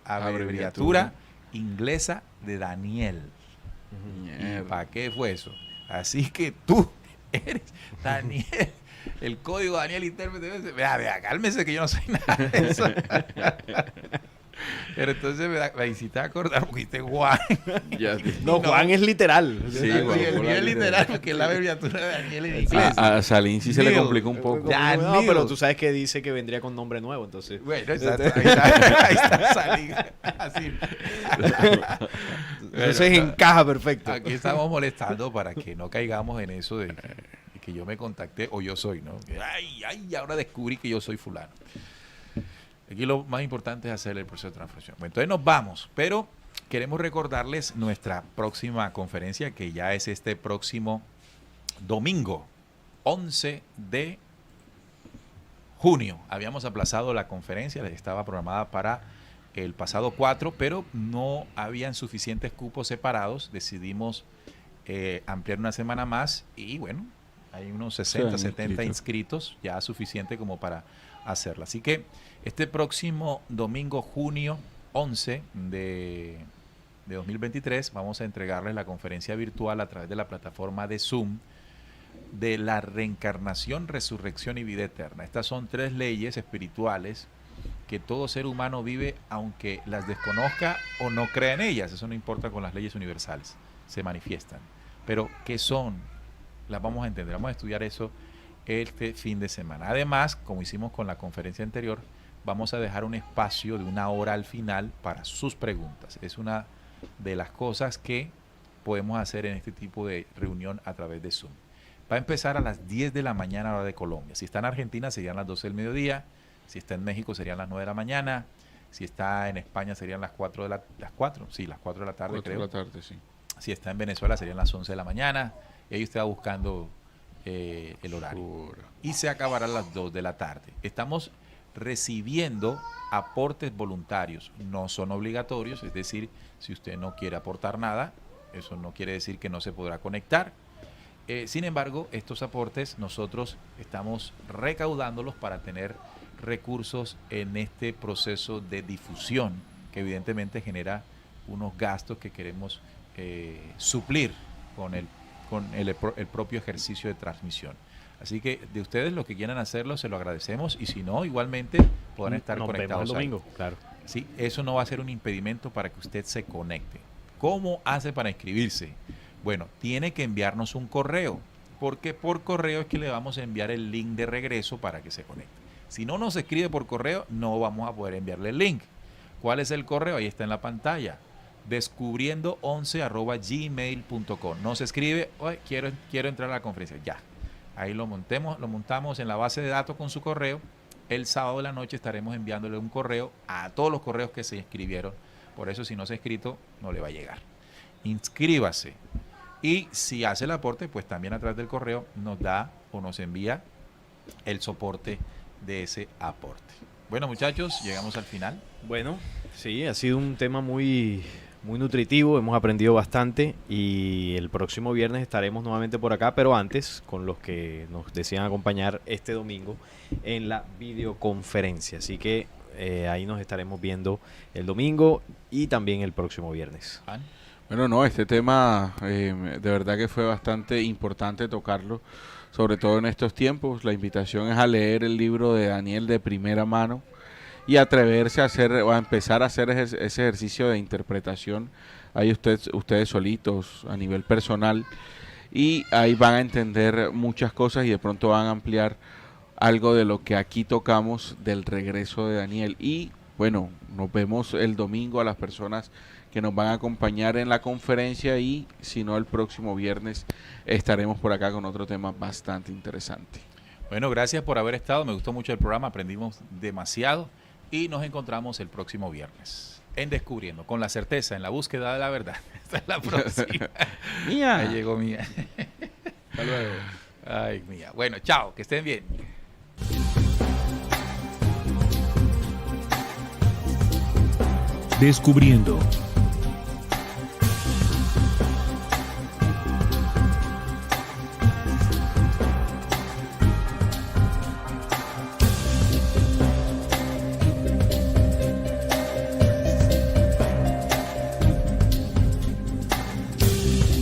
abreviatura inglesa de Daniel. ¿Y para qué fue eso? Así que tú eres Daniel. El código Daniel intérprete. Vea, cálmese que yo no soy nada de eso. Pero entonces me hiciste acordar porque dijiste Juan. No, Juan es literal. Sí, el Juan, mío Juan es literal porque es la abreviatura de Daniel en inglés. A Salín sí se le Neil. complicó un poco. No, pero tú sabes que dice que vendría con nombre nuevo, entonces. Bueno, exacto, ahí está saliendo. Así. Entonces encaja perfecto. Aquí estamos molestando para que no caigamos en eso de que yo me contacté o yo soy, ¿no? Ay, ahora descubrí que yo soy fulano. Aquí lo más importante es hacer el proceso de transformación. Bueno, entonces nos vamos, pero queremos recordarles nuestra próxima conferencia, que ya es este próximo domingo, 11 de junio. Habíamos aplazado la conferencia, estaba programada para el pasado 4, pero no habían suficientes cupos separados. Decidimos ampliar una semana más y bueno, hay unos 60, 70 inscritos, ya suficiente como para hacerla. Así que este próximo domingo, junio 11 de 2023, vamos a entregarles la conferencia virtual a través de la plataforma de Zoom de la reencarnación, resurrección y vida eterna. Estas son 3 leyes espirituales que todo ser humano vive aunque las desconozca o no crea en ellas. Eso no importa con las leyes universales, se manifiestan. Pero ¿qué son? Las vamos a entender, vamos a estudiar eso este fin de semana. Además, como hicimos con la conferencia anterior, vamos a dejar un espacio de 1 hora al final para sus preguntas. Es una de las cosas que podemos hacer en este tipo de reunión a través de Zoom. Va a empezar a las 10 de la mañana hora de Colombia. Si está en Argentina serían las 12 del mediodía, si está en México serían las 9 de la mañana, si está en España serían las 4 de la tarde, creo. 4 de la tarde, sí. Si está en Venezuela serían las 11 de la mañana. Y ahí usted va buscando el horario. Y se acabará a las 2 de la tarde. Estamos recibiendo aportes voluntarios. No son obligatorios, es decir, si usted no quiere aportar nada, eso no quiere decir que no se podrá conectar. Sin embargo, estos aportes nosotros estamos recaudándolos para tener recursos en este proceso de difusión, que evidentemente genera unos gastos que queremos suplir con el propio ejercicio de transmisión. Así que de ustedes los que quieran hacerlo, se lo agradecemos, y si no, igualmente podrán estar conectados el domingo, ahí. claro. Sí, eso no va a ser un impedimento para que usted se conecte. ¿Cómo hace para inscribirse? Bueno, tiene que enviarnos un correo, porque por correo es que le vamos a enviar el link de regreso para que se conecte. Si no nos escribe por correo, no vamos a poder enviarle el link. ¿Cuál es el correo? Ahí está en la pantalla. descubriendo11@gmail.com. Nos escribe, oye, quiero entrar a la conferencia. Ya. Ahí lo montamos en la base de datos con su correo. El sábado de la noche estaremos enviándole un correo a todos los correos que se inscribieron Por eso si no se ha inscrito, no le va a llegar. Inscríbase. Y si hace el aporte, pues también a través del correo nos da o nos envía el soporte de ese aporte. Bueno, muchachos, llegamos al final. Bueno, sí, ha sido un tema muy nutritivo, hemos aprendido bastante y el próximo viernes estaremos nuevamente por acá, pero antes con los que nos desean acompañar este domingo en la videoconferencia. Así que ahí nos estaremos viendo el domingo y también el próximo viernes. Bueno, no, este tema de verdad que fue bastante importante tocarlo, sobre todo en estos tiempos. La invitación es a leer el libro de Daniel de primera mano y atreverse a hacer o a empezar a hacer ese ejercicio de interpretación ahí ustedes solitos a nivel personal, y ahí van a entender muchas cosas y de pronto van a ampliar algo de lo que aquí tocamos del regreso de Daniel. Y bueno, nos vemos el domingo a las personas que nos van a acompañar en la conferencia, y si no el próximo viernes estaremos por acá con otro tema bastante interesante. Bueno, gracias por haber estado, me gustó mucho el programa, aprendimos demasiado y nos encontramos el próximo viernes en Descubriendo, con la certeza, en la búsqueda de la verdad. Hasta la próxima. Mía. Ahí llegó Mía. Hasta luego. Ay, Mía. Bueno, chao, que estén bien. Descubriendo